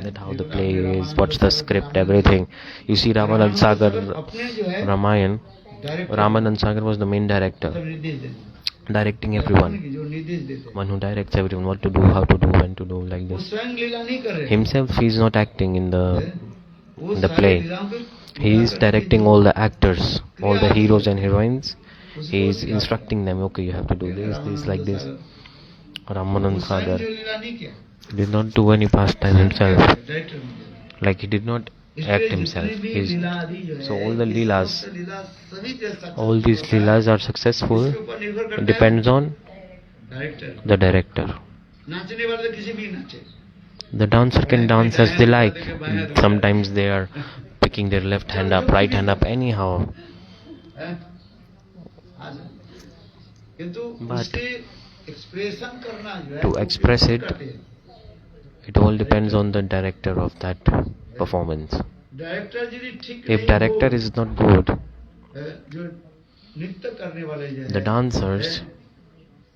That how the play is, what's the script, everything. You see Ramanand Sagar अपने जो है Ramayan, director Ramanand Sagar was the main director, निर्देश देते directing हैं। everyone. जो निर्देश देते हैं, One who directs everyone, what to do, how to do, when to do, like वो this. स्वयं लीला नहीं कर रहे हैं। Himself, he is not acting in the वो in the सारी play. लीलाओं को He is directing all the actors, all the heroes and heroines. He is instructing them, okay, you have to do this, like this. Ramanand वो स्वयं Sagar जो लीला नहीं किया, did not do any pastime himself. Director ने किया। Like he did not act इसलिए himself. जितनी भी He's, लीला आदि जो है, so all the ये leelas, समस्त लीला सभी के साथ all these leelas are successful. इसके ऊपर निर्भर करता It है depends on director. the director. नाचने वाले किसी भी नाचे, The dancer can dance as they like. Sometimes they are picking their left hand up, right hand up, anyhow. हैं? आ जाए। किंतु But उसके एक्सप्रेशन करना जो है, to वो express किसको it, करते हैं? it all depends on the director of that performance. Director यदि ठीक If नहीं director हो, is not good, जो नृत्य करने वाले जो the है, dancers,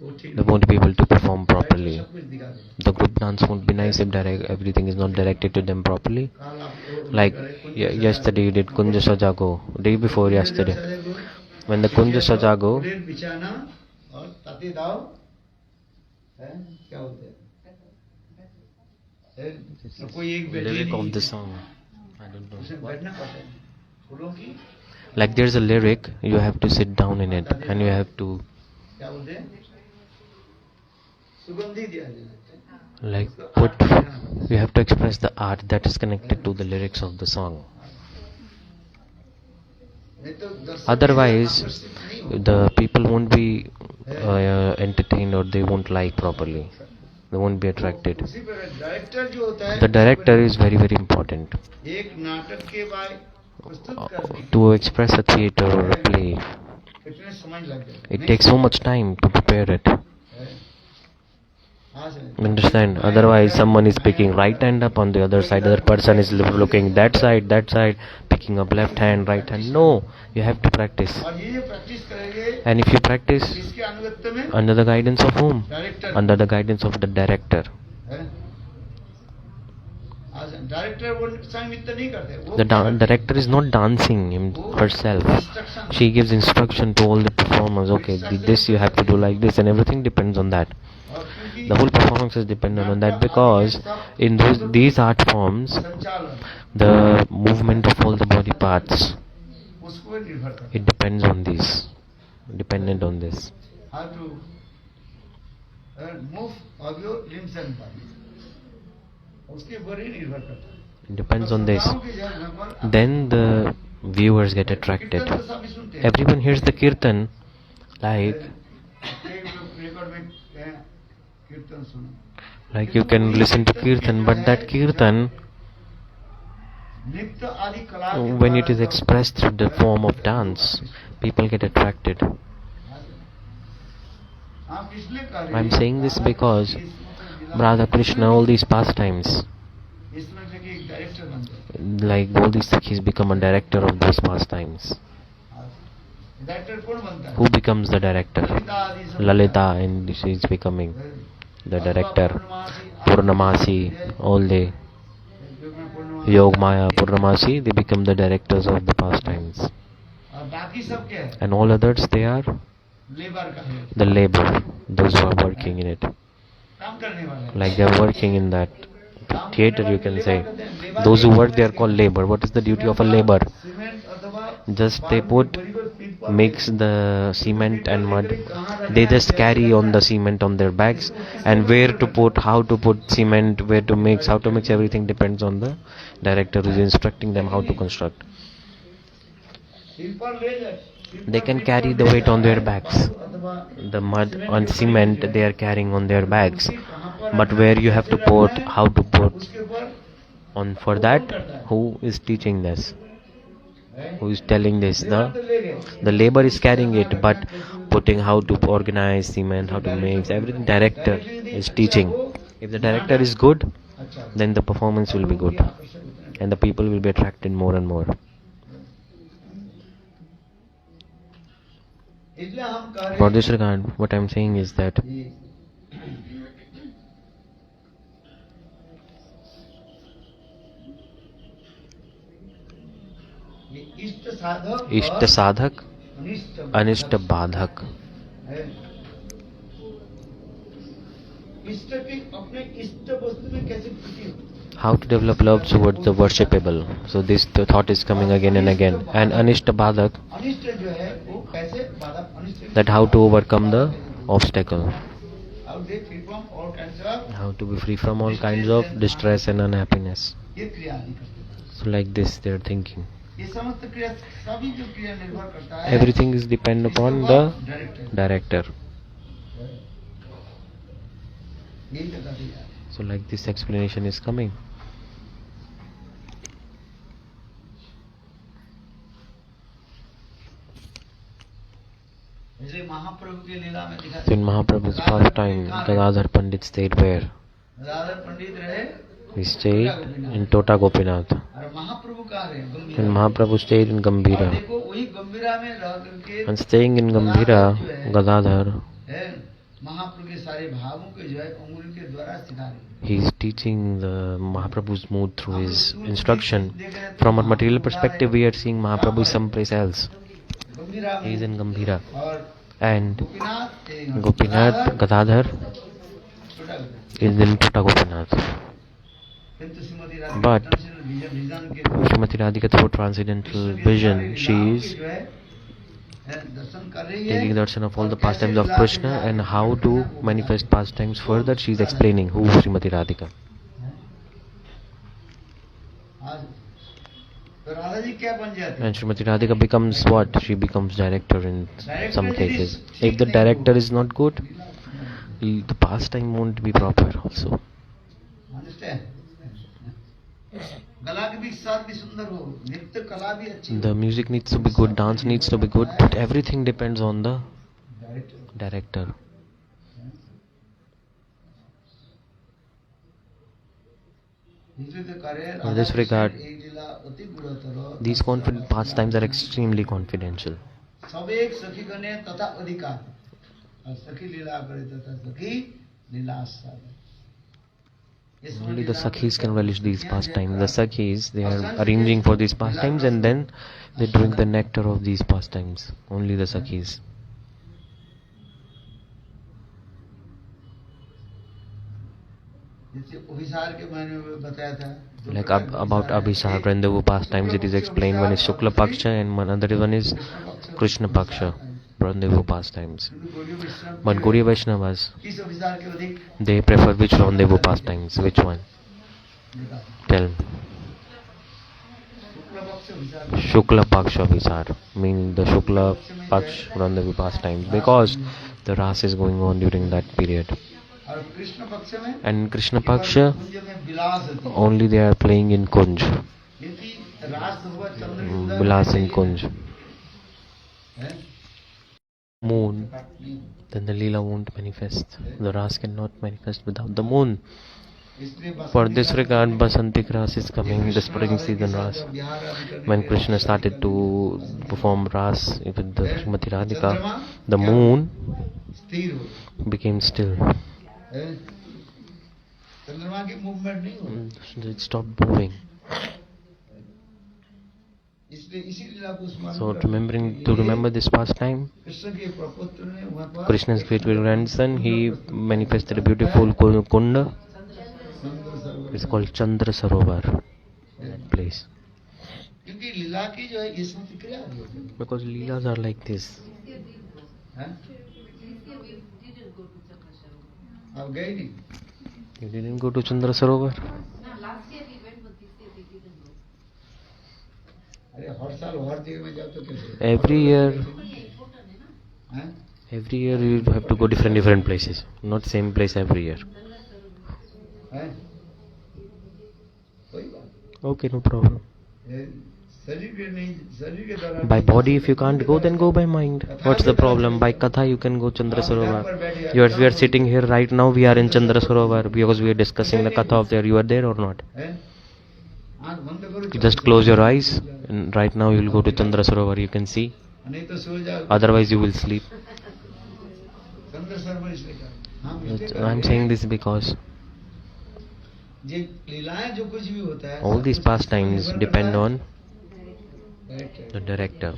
वो ठीक they won't be able to perform properly. सब कुछ दिखा देते। The group dance won't be nice if everything is not directed to them properly. काल आप वो Like करे, कुंज yesterday you did Kunja Sajago, day before yesterday. सजागो, When the Kunja Sajago, उड़ेल बिछाना और ताते दाव, हैं? क्या होते हैं? हैं? तो कोई एक बैठे lyric नहीं, of the song, I don't know. उसमें बैठना पड़ता है। फूलों की Like there's a lyric, you have to sit down in it and you have to क्या बोलते हैं? सुगंधी दिया जाता है। like put, you have to express the art that is connected to the lyrics of the song. नहीं तो दर्शक Otherwise, आकर्षित नहीं होते। the people won't be entertained or they won't like properly. they won't be attracted. उसी पर director जो होता है The director is very, very important एक नाटक के बाद प्रस्तुत करने to express a theater or a play. कितने समय लग जाए It takes so much time to prepare it. You understand? Otherwise, someone is picking right hand up on the other side, other person is looking that side, picking up left hand, right hand. No, you have to practice. और ये practice करेंगे And if you practice इसके अनुगत्य में under the guidance of whom? Director Under the guidance of the director. Director वो संगीत नहीं करते वो The director is not dancing herself. She gives instruction to all the performers. Okay, this you have to do like this, and everything depends on that. और क्योंकि The whole performance is dependent on that because in these art forms, संचालन the movement of all the body parts, उसको भी निर्भर करता it depends on this. Dependent on this. है how to move of your limbs and body उसके ऊपर ही निर्भर करता है It depends on this. श्रोताओं की जगह पर Then the viewers get attracted. कीर्तन तो सभी सुनते हैं Everyone hears the kirtan like record में कीर्तन सुनो you can listen to kirtan, but that kirtan, नृत्य आदि कला के when it is द्वारा expressed through the form of dance, people get attracted. आप इसलिए कह रहे I'm हैं saying this because इसमें Radha Krishna, all these pastimes, इसमें से एक डायरेक्टर बन गए like all these he's become a director of these pastimes. Director कौन बनता है Who becomes the director? Lalita आदि सब Lalita, and she is becoming the director. Purnamasi, all the Yogmaya, Purnamasi, they become the directors of the pastimes. और बाकी सब क्या है And all others, they are labour का है the labor, those who are working in it. काम करने वाले हैं। Like they are working in that theater, you can say. Those who work, they are called labor. What is the duty of a labor? Cement अथवा Just they put, mix the cement and mud. They just carry on the cement on their bags, and where to put, how to put cement, where to mix, how to mix, everything depends on the director who is instructing them how to construct. Simple ले जाए They can carry the weight on their backs. The mud and cement they are carrying on their bags. But where you have to put, how to put उसके ऊपर on for that, who is teaching this? Who is telling this? तो ले गए The labor is carrying it, but putting how to organize cement, how to mix, everything director is teaching. If the director is good, अच्छा then the performance will be good and the people will be attracted more and more. इसलिए हम कह रहे For हैं this regard, what I am saying is that ये इष्ट साधक Ishta और Sadhak, अनिष्ट Anishta Badhak. है। इष्ट की अपने इष्ट वस्तु में कैसे प्रीति हो How to develop love towards the worshipable. So this the thought is coming again and again. And Anishta Badhak, अनिष्ट जो है वो कैसे बाधा अनिष्ट that how to overcome the obstacle. how they free from all kinds of How to be free from all kinds of distress and unhappiness. ये क्रिया आदि करते हैं। So like this they are thinking. ये समस्त क्रिया सभी जो क्रिया निर्भर करता है Everything is depend upon the director director. यही बता दिया So like this explanation is coming. जैसे महाप्रभु की लीला में दिखा So in Mahaprabhu's first time, Gadadhar Pandit stayed where? Radha पंडित रहे He stayed in Tota Gopinath. और महाप्रभु कहाँ रहे गंभीरा And Mahaprabhu stayed in और Gambhira. देखो वही गंभीरा में रह करके And staying in Gambhira, Gadadhar, है महाप्रभु के सारे भावों के जो है उंगली के द्वारा सिखा रहे he is teaching the Mahaprabhu's mood through his instruction. From a material perspective, we are seeing Mahaprabhu is someplace else. Gambhira He is in Gambhira. और And गोपीनाथ Gopinath, Gadadhar छोटा is in Tota Gopinath. किंतु Shrimati But vision के Srimati Radhika, through transcendental vision, she is जो है दर्शन कर रही है taking darshan of all the pastimes of Krishna and how to manifest pastimes further. She is explaining who Srimati Radhika. आज तो राधा जी क्या बन जाते And Srimati Radhika becomes what? She becomes director in some cases. If the director is not good, the pastime won't be proper also. Understand? गला के भी साथ भी सुंदर हो, नृत्य कला भी अच्छी The music needs to be good, dance needs to be good, but everything depends on the director. In this regard, these pastimes are extremely confidential. सब एक सखी गणे तथा अधिकार और सखी लीला करे तथा सखी लीला आस्वादन. Only the Sakhis can relish these pastimes. The Sakhis, they are arranging for these pastimes and then they drink the nectar of these pastimes. Only the Sakhis. Like about Abhisar, when there were pastimes, it is explained one is Shukla Paksha and another one is Krishna Paksha, Rendezvous pastimes. But Gaudiya Vaishnavas, they prefer which rendezvous pastimes? Which one? Tell me. Shukla Paksha Abhisar, meaning the Shukla Paksha rendezvous pastimes, because the Ras is going on during that period. And Krishna Paksha, only they are playing in Kunj. Vilas in Kunj. Moon, then the Leela won't manifest. The Ras cannot manifest without the moon. For this regard, Basantik Ras is coming, the spring season Ras. When Krishna started to perform Ras with the Srimati Radhika, the moon became still. It stopped moving. So to remember this pastime, Krishna's great grandson, he manifested a beautiful kunda. It's called Chandra Sarovar, that place. Because Leelas are like this. You didn't go to Chandra Sarovar? Every year you have to go different places, not same place every year. Okay, no problem. By body, if you can't go, then go by mind. What's the problem? By Katha, you can go Chandra Sarovar. We are sitting here right now, we are in Chandra Sarovar because we are discussing the Katha of there. You are there or not? You just close your eyes and right now you will go to Chandra Sarovar, you can see. Otherwise you will sleep. I'm saying this because all these pastimes depend on the director.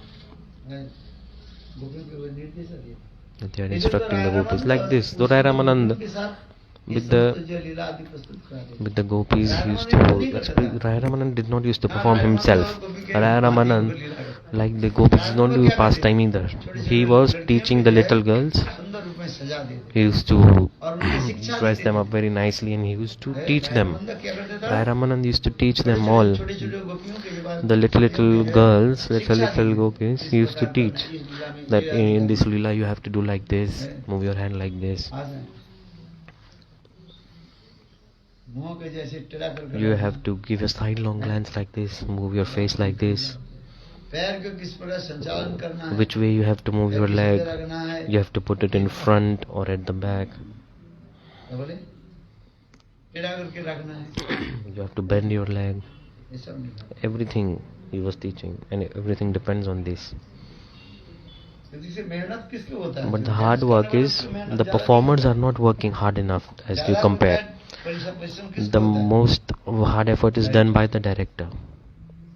They are instructing the gopis like this. So Rai Ramanand with the gopis used to Rai Ramanand did not used to perform himself. Rai Ramanand, like the gopis, did not do pastime either. He was teaching the little girls. He used to dress them up very nicely and he used to teach them. Rai Ramanand used to teach them all. The little girls, little gopis, he used to teach that in this lila you have to do like this, move your hand like this. You have to give a sidelong glance like this, move your face like this. Which way you have to move your leg? You have to put it in front or at the back. You have to bend your leg. Everything he was teaching, and everything depends on this. But the hard work is, the performers are not working hard enough as you compare. The most hard effort is done by the director.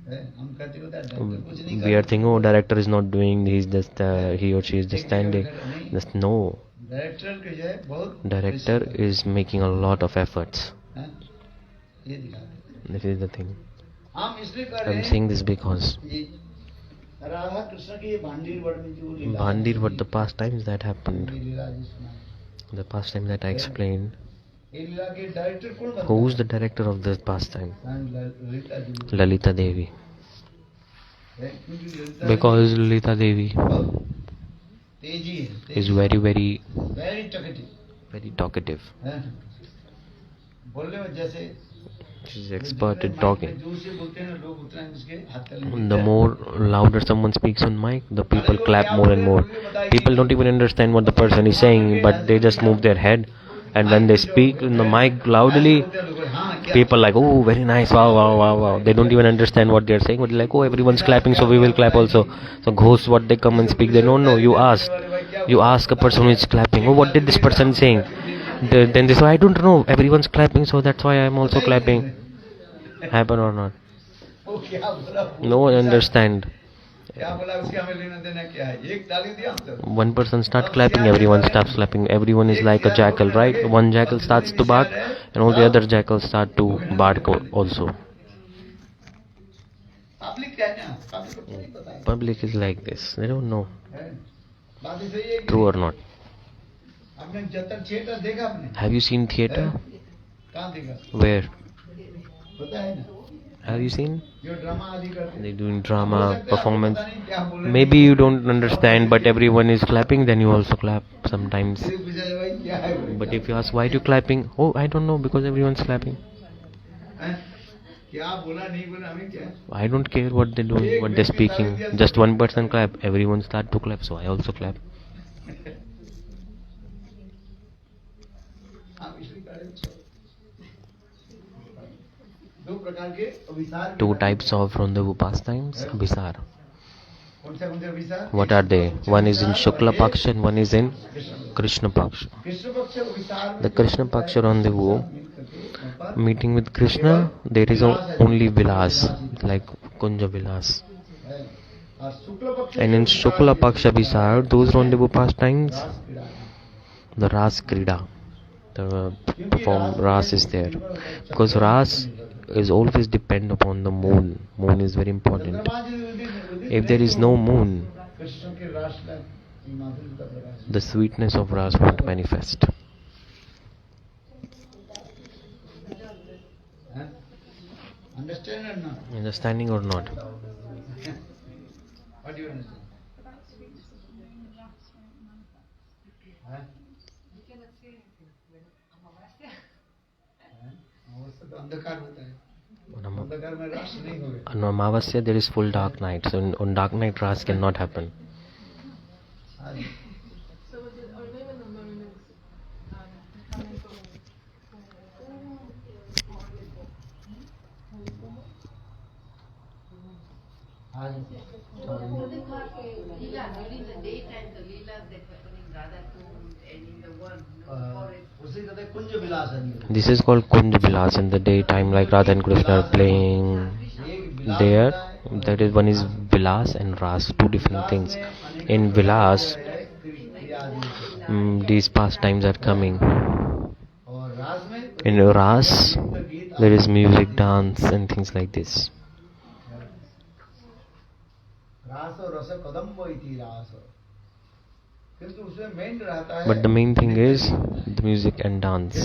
We are thinking, oh, director is not doing, he's just he or she is just standing. Just no. Director is making a lot of efforts. This is the thing. I'm saying this because Bhandir, what the pastimes that happened, the pastime that I explained. Who's the director of this pastime? Lalita Devi. Because Lalita Devi is very Very talkative. हैं? बोलने में जैसे She's expert at talking. जोर से बोलते हैं लोग उतना ही उसके हाथ ताली The more louder someone speaks on mic, the people clap more and more. People don't even understand what the person is saying, but they just move their head. And when they speak in the mic loudly, people like, oh, very nice, wow, wow, wow, wow. They don't even understand what they're saying, but they're like, oh, everyone's clapping, so we will clap also. So ghosts, what they come and speak, they don't know. You ask a person who is clapping, oh, what did this person saying? Then they say, I don't know, everyone's clapping, so that's why I'm also clapping. Happen or not? वो क्या बोला No one understand. क्या बोला उसके हमें लेना देना क्या है एक ताली दिया हम तो One person start clapping, everyone stops clapping. Everyone is like a jackal, right? One jackal starts to bark, and all the other jackals start to bark also. Public क्या है ना पब्लिक को नहीं पता है Public is like this. They don't know. हैं? बात ही सही है कि True or not? आपने जतर थिएटर देखा आपने Have you seen theater? कहाँ देखा Where? पता है ना Have you seen? जो ड्रामा आदि करते हैं They're doing drama, performance. पता नहीं क्या बोल रहे हैं। Maybe you don't understand, but everyone is clapping, then you also clap sometimes. फिर पूछा जाए, भाई क्या है भाई? But if you ask why are you clapping? Oh, I don't know, because everyone's clapping. हैं? क्या बोला नहीं बोला हमें क्या I don't care what they're doing, what they're speaking. Just one person clap, everyone start to clap, so I also clap. आप इसलिए करें दो प्रकार के अभिसार Two types of rendezvous pastimes, Abhisar. कौन से अभिसार What are they? One is in Shukla Paksha and one is in Krishna Paksha. Krishna पक्ष अभिसार The Krishna Paksha rendezvous, meeting with Krishna, there is only Vilas, like Kunja Vilas. और शुक्ल पक्ष And in Shukla Paksha Abhisar, those rendezvous pastimes, the Ras Krida, the perform Ras is there. Because Ras is always depend upon the moon. Moon is very important. If there is no moon, Krishna के राष्ट्र की माधुर्य का प्रकाश the sweetness of Ras won't manifest. Understand or not Understanding or not? What do you understand तो अंधकार होता है अंधकार में रास नहीं होगा On Amavasya there is full dark night, so on dark night Ras cannot happen. During the daytime, the leelas that happen in Radhakund and in the world, forest. उसे कहते हैं कुंज विलास है This is called Kunj Vilas in the daytime, like Radha and Krishna are playing there. That is, one is Vilas and Ras, two different things. In Vilas, these pastimes are coming. और रास में In Ras, there is music, dance, and things like this. रास और रस कदम्ब इति रास किंतु उसमें मेन रहता है But the main thing is the music and dance,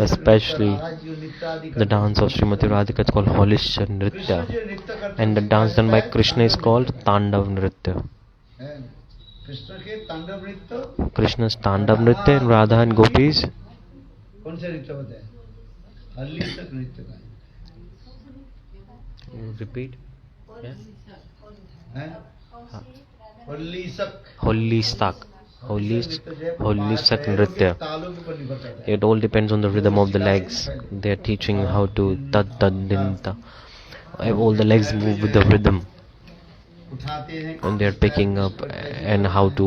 especially the dance of Srimati Radhika is called Holisha Nritya, and the dance done by Krishna is called Tandav Nritya. Krishna के तांडव नृत्य Krishna's Tandav Nritya and Radha and Gopis. कौन से नृत्य होते हैं हल्लीसक नृत्य का Repeat. है हल्लीसक Holistak. Holistak Nritya. तालों के ऊपर निर्भर करता है It all depends on the rhythm of the legs. They are teaching how to tad tad din ta. All the legs move with the rhythm, उठाते हैं and they are picking up and how to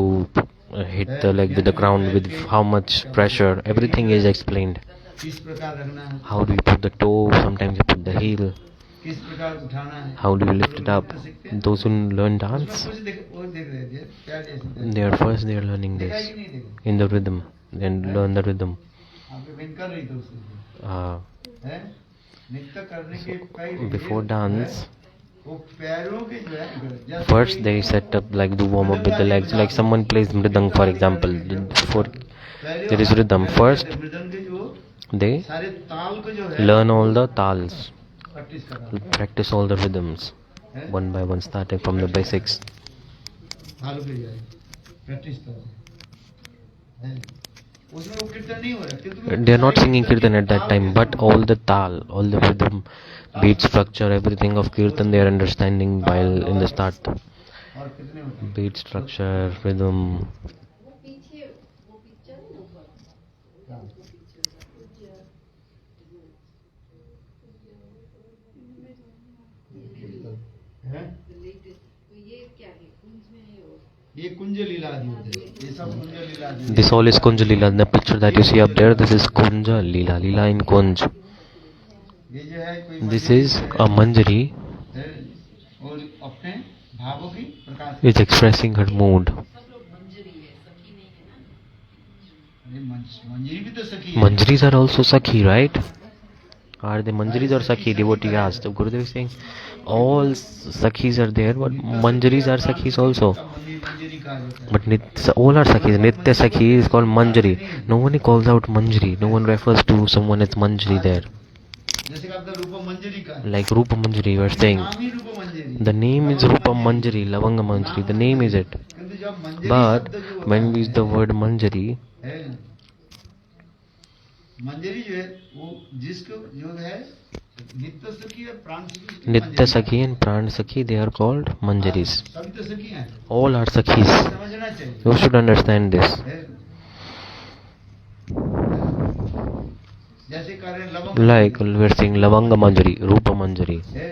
hit the leg with the ground with how much pressure. Everything is explained. किस प्रकार रखना है How do you put the toe? Sometimes you put the heel. किस प्रकार उठाना है How do you lift it up? Those who learn dance, कुछ वो देख रहे थे क्या जैसे they are learning देखा this कि नहीं देखा in the rhythm and learn the rhythm. आपके बहन कर रही थी उससे Uh, है नृत्य करने के कई before dance, वो पैरों के जो है जैसे first they set up like do warm up with the legs. Like someone plays mridang, for example. Before there is rhythm, first मृदंग के जो they सारे ताल को जो है learn all the tals, practice करना practice all the rhythms one by one, starting from the basics. ताल पे जाए प्रैक्टिस करो है उसमें वो कीर्तन नहीं हो रहा, किंतु They are not singing kirtan at that time, but all the tal, all the rhythm, beat structure, everything of kirtan they are understanding while in the start. और कितने होते हैं? Beat structure, rhythm. वो पीछे वो पिक्चर है ना ऊपर क्या? हैं? लेटेस्ट तो ये क्या है कुंज में है और ये कुंज लीलादि होते हैं, ये सब कुंज लीलादि। This all is Kunja Leela. The picture that you see up there, this is Kunja Leela. Leela in Kunj. ये जो है कोई This मंजरी is है, a Manjari. है, और अपने भावों की प्रकाश Is expressing her mood. ये मंजरी भी तो सखी है। Manjaris are also Sakhi, right? Are they Manjaris or Sakhi? Devotee asked. So Gurudev is saying all Sakhis are there, but Manjaris are Sakhis also. मंजरी कहा जाता है। But all are Sakhis. Nitya Sakhi is called Manjari. No one calls out Manjari. No one refers to someone as Manjari there. जैसे कि आपका रूप मंजरी का है, Like Rupa Manjari, you are saying. नाम ही रूप मंजरी। The name is Rupa Manjari, Lavanga Manjari. The name is it. किंतु जब मंजरी But शब्द जो होता when we use the word Manjari, है, मंजरी जो है वो जिसको जो है नित्य सखी और प्राण सखी, उसकी Nitya Manjari. Sakhi and Pran Sakhi, they are called Manjaris. सभी तो सखी हैं, All are Sakhis. समझना चाहिए। You should understand this. है। जैसे कह रहे हैं लवंग Like we are saying Lavanga Manjari, Rupa Manjari. है,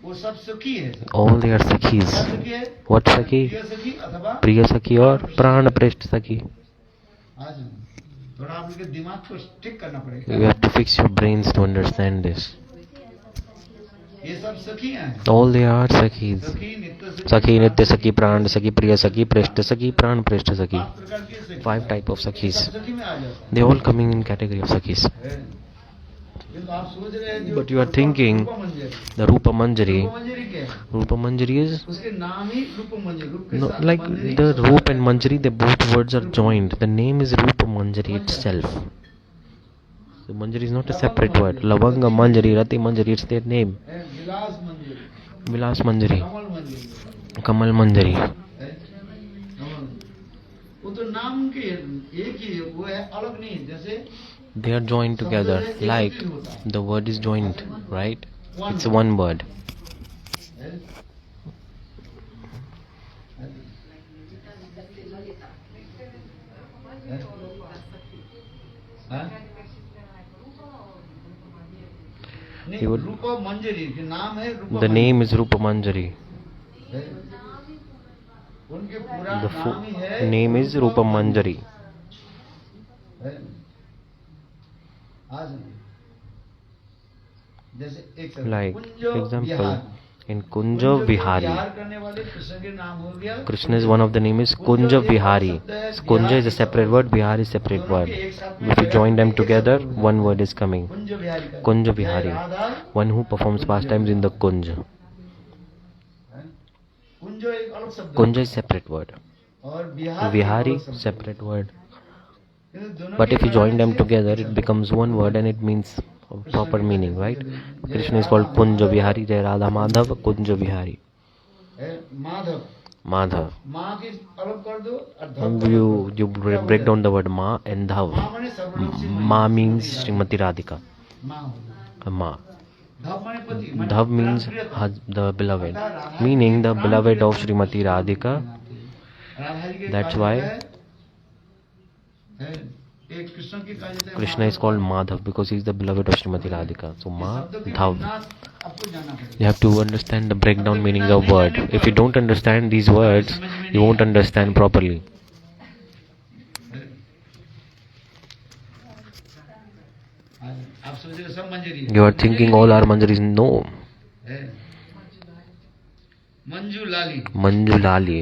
वो सब सखी है। All they are क्या Sakhis. सखी है? What Sakhi? प्रिय सखी अथवा Priya Sakhi or Pran Preshth Sakhi. आज थोड़ा आप लोग के दिमाग को स्टिक करना You पड़ेगा। have to fix your brains to understand this. ये सब सखी हैं, All they are Sakhis. सखी नित्य सखी, Sakhi, Nitya Sakhi, Pran Sakhi, Priya Sakhi, Preshth Sakhi, Pran Preshth Sakhi. 5 प्रकार की सखी। 5 type of सब Sakhis. सखी में आ जाता They all coming in category of Sakhis. है। किंतु आप सोच रहे हैं जो But you are thinking रूप मंजरी, the Rupa Manjari. रूप मंजरी क्या है? Rupa Manjari is उसके नाम ही रूप मंजरी, रूप के no, साथ like मंजरी the सब Roop है। and Manjari, they both words are joined. The name is Rupa Manjari itself. So Manjari is not a separate word. Lavanga Manjari, Rati Manjari, it's their name. है, विलास मंजरी, Vilas Manjari, कमल मंजरी Kamal Manjari. है, कमल। वो तो नाम के एक ही है, वो है अलग नहीं, जैसे They are joined together. Like the word is joined, right? It's one word. है, है, हाँ? नहीं, He would- रूप मंजरी के नाम है रूप The name is Rupa Manjari. है। उनके पूरा The नाम ही है name is Rupa Manjari. है। आज जैसे एक Like Kunj example Vihar. in Kunj Kunja को Vihari. विहार करने वाले कृष्ण के नाम हो गया Krishna is one of the name is Kunja Vihari. Kunja is a separate word, Vihari is a separate word. If you join them together, one word is coming. कुंज विहारी का Kunja जय Vihari. Radha, One who performs pastimes in the Kunja. है। कुंज एक अलग शब्द है। Kunja is separate word. और बिहार एक Vihari अलग शब्द है। separate word. किंतु दोनों But के if you join them कारण से together, it becomes one word and it means a proper meaning, right? Krishna is called Kunja Vihari, Jai Radha Madhav, Kunja Vihari. है, माधव, Madhav. माँ की अलग कर दो और धव And को अलग you कर दो। break down the word Ma and Dhav. माँ माने सर्वनाम से Ma means Srimati Radhika. माँ हो गई। Ma. धव माने पति, माने Dhav means the beloved, meaning the beloved of Srimati Radhika. Radha ji के That's कहा why जाता है, एक कृष्ण की कहा जाता है Krishna is called Madhav because he is the beloved of Srimati Radhika. So Ma, शब्दों के Dhav. विन्यास आपको जानना पड़ेगा। You have to understand the breakdown meanings of word. If you don't understand these words, you won't understand properly. आप सोच रहे हो सब मंजरी है। You are thinking all are Manjaris. No. है। मंजू लाली Manju Lali.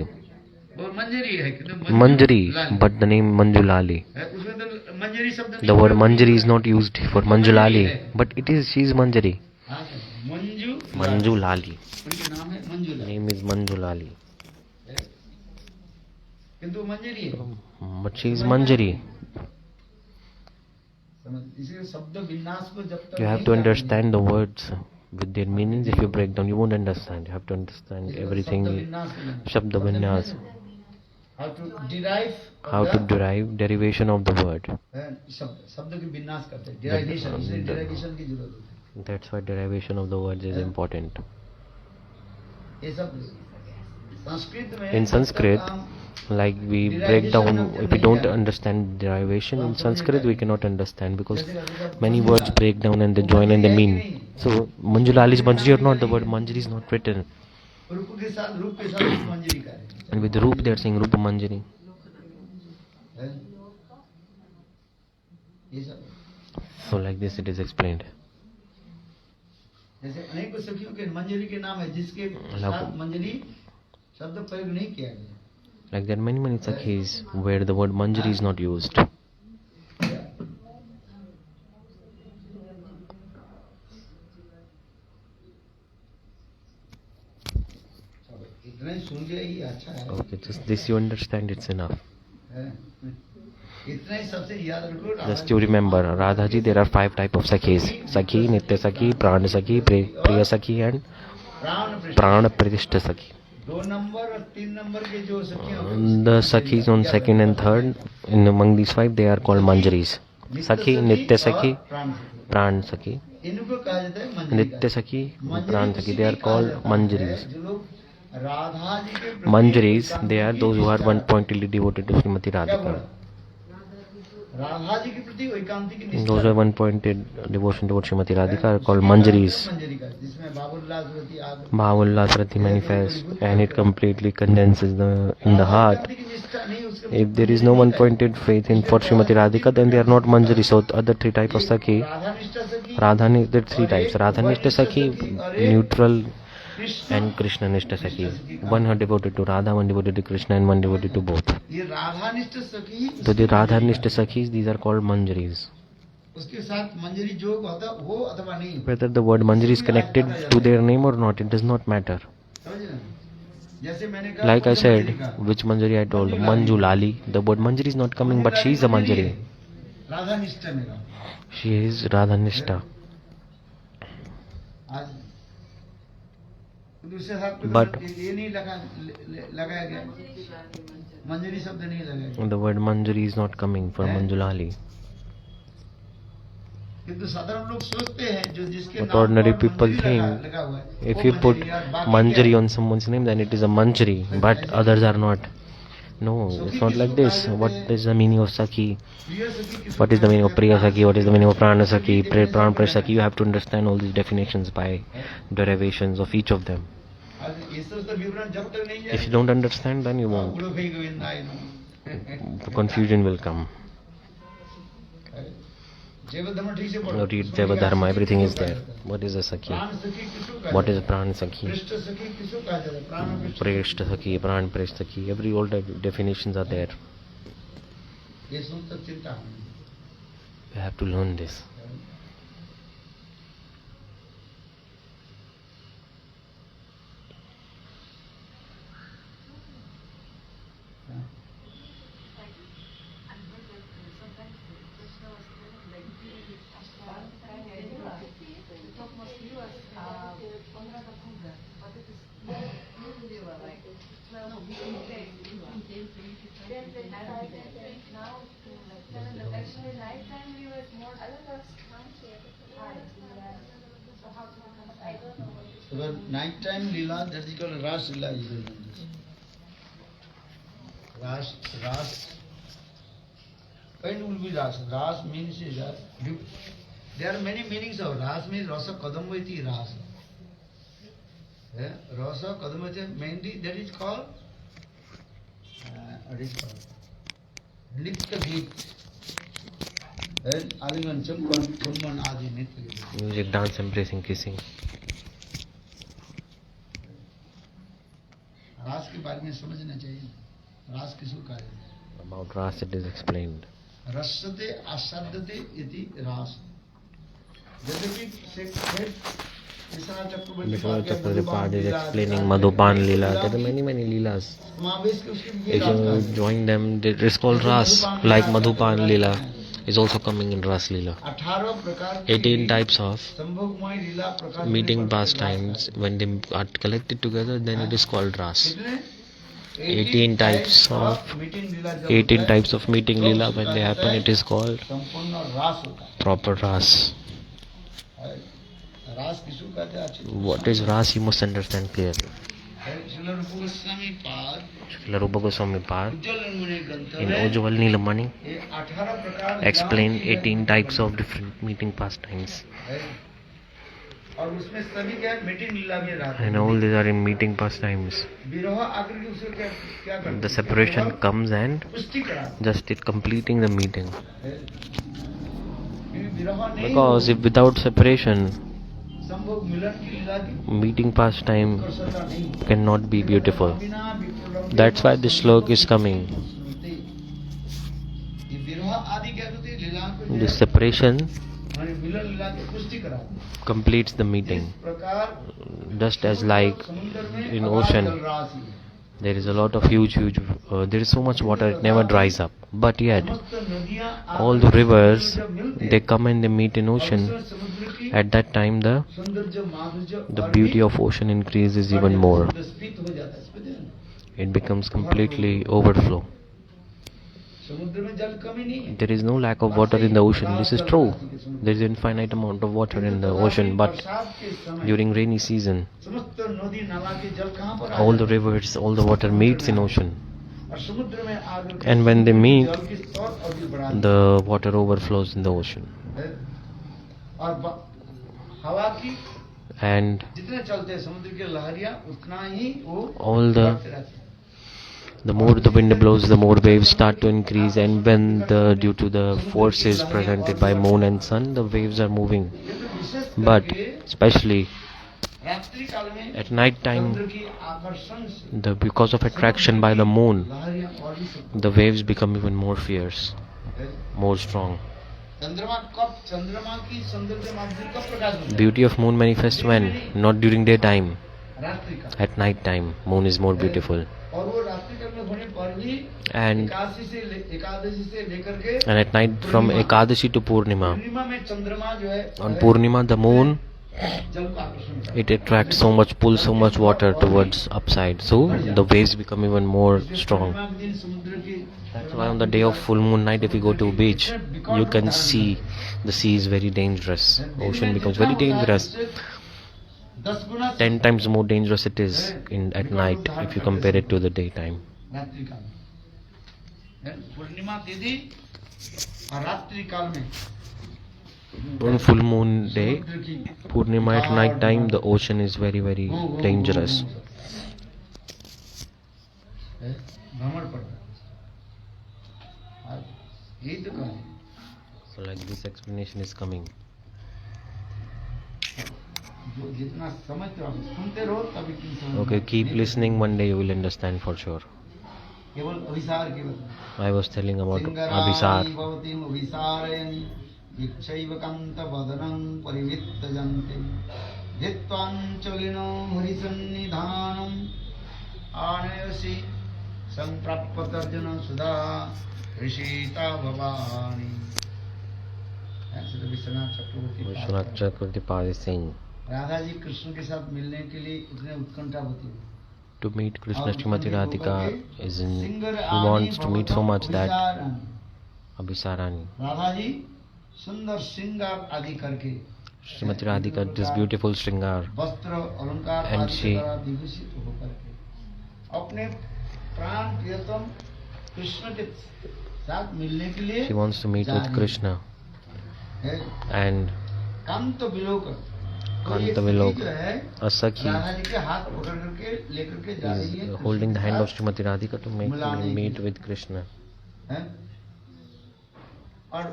वो मंजरी है किंतु Manjari, Lali but the name Manju Lali. है, उसमें तो मंजरी शब्द नहीं The word है। Manjari is not used for Manju Lali, but it is, she is Manjari. हाँ, मंजू Manju Lali. उनके नाम है मंजू लाली Name is Manju Lali. है। किंतु मंजरी है। But she is Manjari. समझ, इसलिए शब्द विन्यास को जब तक You have नहीं to जानेंगे, understand the words with their meanings. If you break down, you won't understand. You have to understand इसलिए everything. शब्द विन्यास को जानना। Shabda Vinyas. how to derive how to derive derivation of the word. शब्द के विन्यास करते हैं derivation, इसलिए derivation की जरूरत होती है. That's why derivation of the words is important. ये सब संस्कृत में In Sanskrit, like we break down, if we don't understand derivation in Sanskrit, we cannot understand because many words break down and they join and they mean. So Manjulali is Manjari or not? The word Manjari is not written. रूप के साथ मंजरी करें. And with Roop they are saying Rupa Manjari. ये सब So like this it is explained. जैसे अनेक सखियों के मंजरी के नाम है जिसके साथ मंजरी शब्द प्रयोग नहीं किया गया. Like there are many sakhis where the word Manjari is not used. इतना ही सुन लिया ही अच्छा है. Okay, just this you understand, it's enough. इतना ही सबसे याद रखो. Just to remember, Radha ji, there are 5 types of sakhis. Sakhi, Nitya Sakhi, Pran Sakhi, Priya Sakhi and Pran Pratishta Sakhi. 2 number और 3 number के जो सखियां The sakhis on 2nd and 3rd, in among these 5, they are called Manjaris. Sakhi, Nitya Sakhi, Pran Sakhi. इनको कहा जाता है मंजरी. Nitya Sakhi, Pran Sakhi, they are called Manjaris. जो लोग राधा जी के Manjaris, they are those who are one-pointedly devoted to Srimati Radhika. Radha ji के प्रति एकांतिक निष्ठा. Those who are one-pointed devotion towards Srimati Radhika are called Manjaris. मंजरी का जिसमें बाबुल्लाह सुरती आग Bhavullas Rati manifest and it completely condenses in the heart. एकांतिक निष्ठा नहीं उसके. If there is no one-pointed faith in for Srimati Radhika, then they are not Manjari. So the other 3 types of Sakhi, Radha निष्ठा सखी Radha, there are 3 types. Radha Nishta Sakhi, neutral, and Krishna Nishta Sakhi. One are devoted to Radha, one devoted to Krishna, and one devoted to both. ये राधा निष्ठ सखी So the Radha Nishta Sakhis, these are called Manjaris. उसके साथ मंजरी जोग होता हो अथवा नहीं. Whether the word Manjari is connected to their name or not, it does not matter. समझे ना? जैसे मैंने कहा Like I said, मंजरी का. which Manjari I told? Manju Lali. The word Manjari is not coming, but she is a Manjari. Radha निष्ठा मेरा She is Radha Nishta. आज दूसरे साथ पे But- ये नहीं लगाया गया. मंजरी शब्द नहीं लगाया गया. The word Manjari is not coming for Manjulali. किंतु साधारण लोग सोचते हैं जो जिसके But नाम ordinary पर people मंजरी think लगा हुआ है, If वो you put मंजरी यार, बाकी Manjari क्या on someone's name, then it is a Manjari, but others are not. No, it's not like this. What is the meaning of Sakhi? है? प्रिय सखी किसको What is the meaning of Priya कहते Sakhi? What is the meaning of Prana Sakhi? Pran Prash Sakhi? You have to understand all these definitions by derivations of each of them. हैं? आज ये सब तो विवरण जब तक नहीं If you don't understand, then you won't. गुरु भाई गोविंदाय नमः. The confusion will come. जैव धर्म ठीक से पढ़ो. You read Deva Dharma, everything is there. What is a Sakhi? प्राण सखी किसको कहते What is हैं? a Pran Sakhi? पृष्ठ सखी किसको कहा जाता है? प्राण पृष्ठ. Preshta Sakhi, Pran Presh Sakhi, every all the definitions are there. ये सुन तक चिंता होनी. You have to learn this. Actually, night time we were more. I don't know. I don't know. So the night time lila, that is called Ras Lila. is going on this. Ras. When will be Ras? Ras means is that there are many meanings of Ras. Means Rasa Kadambati Ras. Rasa Kadambati mainly that is called what is called Nitya Geet. And Aliman Champan Chumman Adi Nitya Geet. Music, dance, embracing, kissing. रास के बारे में समझना चाहिए. रास किसको कहा जाता है? About Ras it is explained. रसते आसाद्यते इति रास. जैसे कि विश्वनाथ चक्रवर्ती Chakravarti is explaining Madhupan Leela. There are many Leelas. समावेश के उसके लिए If you join them, it is called Ras. Like Madhupan Leela is also coming in Ras Leela. 18 प्रकार 18 types of संभोगमय लीला प्रकार meeting pastimes. When they are collected together, then it is called Ras. कितने 18 types of meeting लीला जब 18 types of meeting lila when they happen, it is called संपूर्ण रास होता proper ras. है। रास किसको कहते हैं? अच्छी What is ras? You must understand clearly. Srila रूप गोस्वामी पाद Srila Rupa Goswami Pad उज्जवल मुनि ग्रंथ in में Ujjwal Nilamani ये 18 प्रकार explain लीलाओं की 18 types of different meeting pastimes, है। और उसमें सभी क्या है? मीटिंग लीला भी रहता and all these are in meeting pastimes. विरह आकर के उसको क्या क्या करते The हैं? separation विरह comes and पुष्टि कराते just it completing the meeting. हैं। क्योंकि विरह नहीं Because हो, if without separation, संभोग मिलन की लीला की meeting pastime कर्षता नहीं हो। cannot be beautiful. बिना विप्रलम्बे That's why this slok is coming. ये विरह आदि क्या होती है? लीला को This separation माने मिलन लीला की पुष्टि कराते हैं। completes the इस meeting. प्रकार Just as like समुद्र में in अगाध ocean, जलराशि है। there is a lot of huge, there is so much water, it never dries up. But yet, समस्त नदियां all आकर the समुद्र rivers, में जब मिलते they हैं, come and they meet in और ocean. उसमें समुद्र की At that time, the सौंदर्य माधुर्य the और beauty भी of ocean increases even बढ़ more. जाता है, स्फीत हो जाता है, स्फीत है ना? It becomes completely overflow. समुद्र में जल कमी नहीं है। There is no lack of water in the ocean. This is true. There is infinite amount of water in the ocean, but बरसात के समय during rainy season, समस्त नदी नाला के जल कहाँ पर आ all the जाते हैं? rivers, all the water meets in ocean. और समुद्र में आकर के And when they समुद्र के meet, जल की स्तर और भी बढ़ा The water overflows in the ocean. है। और हवा की And जितने चलते हैं समुद्र की लहरियां उतना ही वो all the बढ़ते रहते हैं। the more the wind blows, the more waves start to increase, and when due to the forces presented by moon and sun, the waves are moving. ये तो विशेष But करके especially रात्रि काल में at night time, समुद्र की आकर्षण से because of attraction by the moon, लहरियां और भी सब the waves become even more fierce, है। more strong. चंद्रमा की सौंदर्य माधुर्य कब प्रकाश होता है? Beauty of moon manifests when? Not during daytime. रात्रि काल। At night time, moon is more beautiful. और वो रात्रि काल में होने पर भी And एकादशी से लेकर के and at night from Ekadashi to Purnima. पूर्णिमा में चंद्रमा जो है On Purnima, the moon, जल को आकर्षण करता है। it attracts so much, pulls so much water towards upside. So the waves become even more strong. पूर्णिमा के दिन समुद्र की That's why on the day of full moon night, if you go to a beach, you can see the sea is very dangerous. Ocean becomes very dangerous. 10 Guna 10 times more dangerous it is at night if you compare it to the daytime. रात्रि काल में पूर्णिमा तिथि और रात्रि काल में On full moon day, समुद्र की Purnima at night time, the ocean is very, very dangerous. भ्रमण पड़ता है। यही तो कहानी। So like this explanation is coming. जो जितना समझते हो आप सुनते रहो तभी तुम समझ Okay, keep listening, one day you will understand for sure. केवल अभिसार केवल I was telling about Abhisar. भवतीम अभिसारयन् इच्छैव Kant वदनं परिवित्तजन्ते धित्वाञ्चलिनो हरिसन्निधानम् आनयसि संप्राप्तर्जुन सुधा ऋषिता भवानी। ऐसे तो विश्वनाथ चक्रवर्ती Vishwanath Chakravarti Padi Singh. Radha ji Krishna के साथ मिलने के लिए इतने उत्कंठावती हैं। To meet Krishna, Srimati Radhika he wants to meet so much that Abhisarani. Radha ji सुंदर श्रृंगार आदि करके Srimati Radhika this beautiful Shringar, वस्त्र अलंकार And आदि she- द्वारा विभूषित होकर के अपने प्राण प्रियतम कृष्ण के साथ मिलने के लिए she wants to meet जा with रही Krishna है। and कांत विलोक कांत विलोक, जो है a Sakhi राधा जी के हाथ पकड़ करके लेकर के जा रही है is holding the hand of Srimati Radhika to make मिलाने him के meet लिए। with Krishna. हैं? और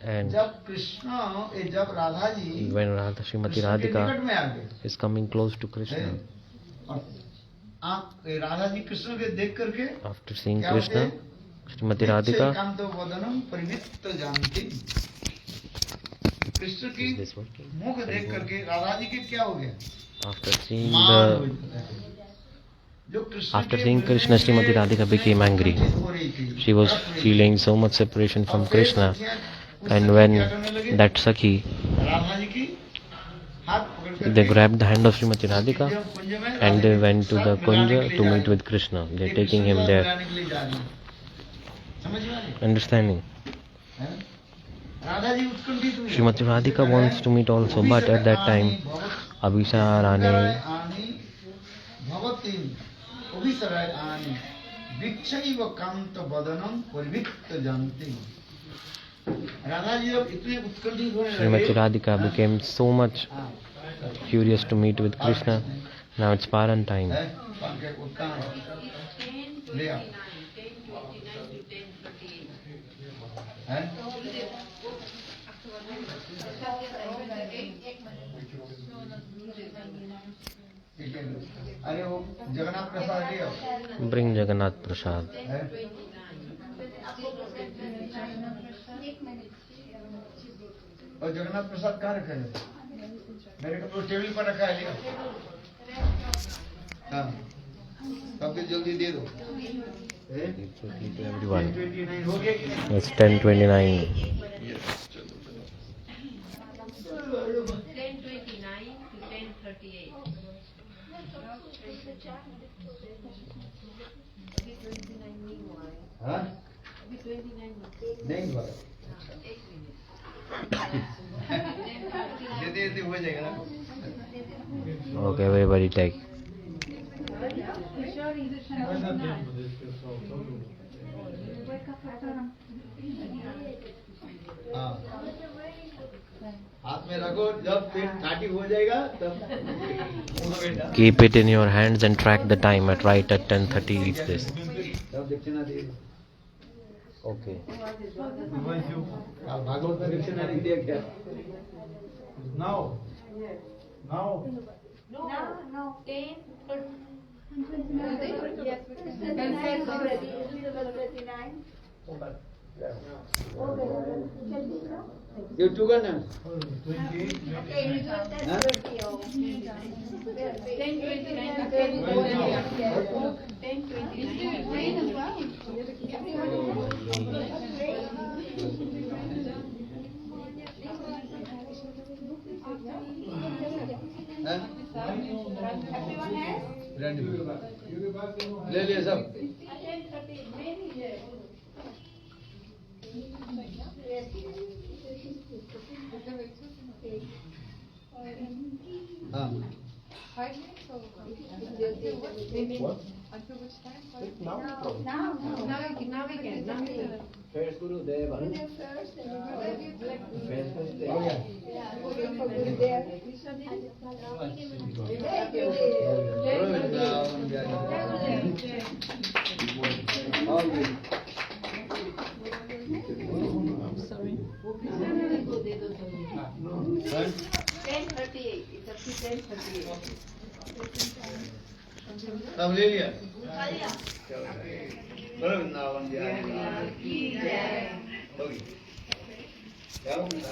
And जब कृष्ण जब Radha ji when Radha, Srimati Krishna के Radhika निकट में आ गए is coming close to Krishna, और राधा जी कृष्ण के देख करके after seeing क्या Krishna, होते? Srimati Radhika, कांत वदनम परिवित्त जानती। कृष्ण की is this working? मुख देख करके राधा जी के क्या हो गया? After seeing मान हो the गया। जो कृष्ण After के seeing मिलने Krishna, से Srimati Radhika became angry. हो रही थी। She was feeling so much separation from Krishna, and when that Sakhi Radha ji की हाथ पकड़ They grabbed the hand of Srimati Radhika कुंज में and they went to the सब Kunja मिलाने के लिए to जा meet रही with Krishna. They're हैं। taking him कृष्ण को there. मिलाने के लिए जा रही हैं। समझ में आ रही Understanding? है? राधा जी उत्कंठित हुई। Srimati Radhika wants to meet also, but at that time, Abhisar Rani भवती अभिसराय आनी विक्षैव कांत बदनम परिविक्त जानती। राधा जी जब इतने उत्कंठित होने Srimati लगे, Radhika became so much curious to meet with Krishna. Now it's Paran time. है, पाके उत्तान ले आओ, 10:29 to 10:38. है? ठीक है। अरे वो जगन्नाथ प्रसाद ले आओ, Bring Jagannath Prasad. है? और जगन्नाथ प्रसाद कहाँ रखा है? मेरे को तो टेबल पर रखा है, ले आओ। हाँ, सबके जल्दी दे दो। Everyone. 29 हो गया कि नहीं? It's 10:29. 10:29 to 10:38. अभी 29 नहीं हुआ है। हाँ? अभी 29 नहीं हुआ। एक मिनट। जल्दी हो जाएगा ना? Okay, everybody take. हाँ, हाथ में रखो, जब पेट घाटी हो जाएगा तब बेटा Keep it in your hands and track the time at right at 10:30. Eat this. तब दक्षिणा दे। Okay. आप भागवत में दक्षिणा नहीं दिया क्या? Now. No, 10. Yes, ये चुका ना? 10:29 ले लिए सब। हाँ। Now we can. First Gurudev. हो गया? Sorry. 10:38. It's up to 10:38. सब ले लिया? बोलो वृंदावन बिहारी लाल की जय। हो गई। क्या हो गया?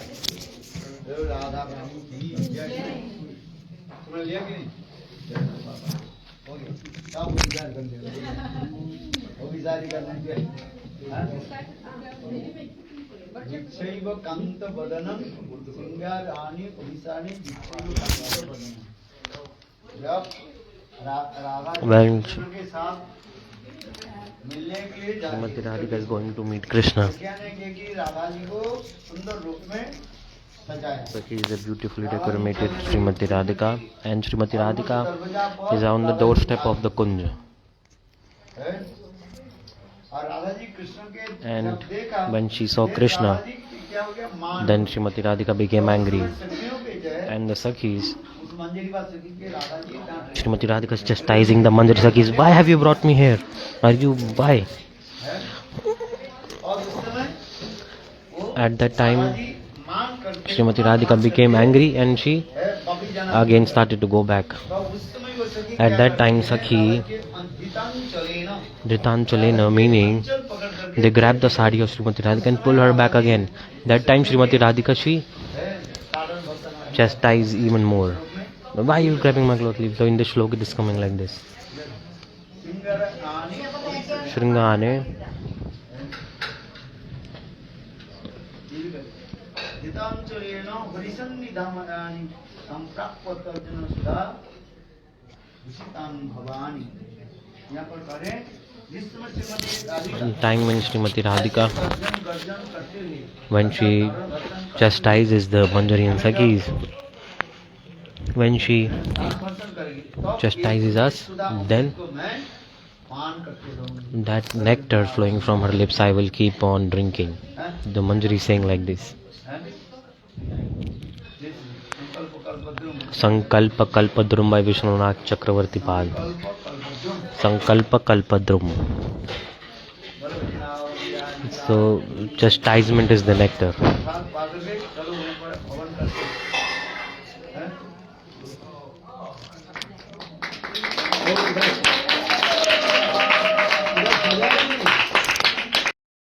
बोलो राधा रानी की जय। तुमने लिया कि नहीं? हो गया। सब विचार कर लिया। वो विचार ही करना है। विक्षैव कांत बदनम सिंगारानि अभिसानि विक्षैव कांत बदनम। जब राधा कृष्ण के साथ मिलने के लिए जाती Srimati Radhika is going to meet Krishna. कहने के कि राधा जी को सुंदर रूप में सजाया। So he is a beautifully decorated Srimati Radhika, and Srimati Radhika is on the doorstep of the Kunja. है? और राधा जी कृष्ण के And जब देखा, when she saw Krishna, Radha ji क्या हो गया? मान। then Srimati Radhika became angry, सखियों पे जो है, and the Sakhis, उस मंजरी बात सखी के राधा जी डांट रहे Srimati Radhika is chastising the Manjari Sakhis. Why have you brought me here? Are you why? हैं। और उस समय वो At that time, Radha ji मान करके Srimati Radhika became angry and she है, बबी जाना again started to go back. तो उस समय वो सखी At क्या that करती time, है? सखी राधा के अंधितांचलेन Dhritanjalena, meaning अंचल पकड़ करके they grabbed the sari of Srimati Radhika and pull her back again. That time Srimati Radhika, she है, साधन भक्तन chastised even more. Why are you grabbing my cloth sleeve? So in this shloka it is coming like this. Singer आनी Shringane हितांचलेन हरिसन्निधामनानि संप्राप्त Arjun सुधा विशितान भवानी। यहाँ पर करें जिस समय Shrimati Radhika Time when Srimati Radhika, गर्जन गर्जन करते हुए when she chastises the Manjarian Sakhis, when she आकर्षण करेगी तब chastises ये us, सुधा then को मैं पान करते रहूंगी। that nectar flowing from her lips I will keep on drinking. हैं? The Manjari saying like this. हैं? जिस संकल्प कल्पद्रुम Sankalpa Kalpadrum by Vishnunath Chakravarti Pal. कल्प कल्पद्रुम Sankalpa Kalpadrum. So chastisement is the nectar. साथ पागल में चलो वहीं पर हवन करते हैं। हैं?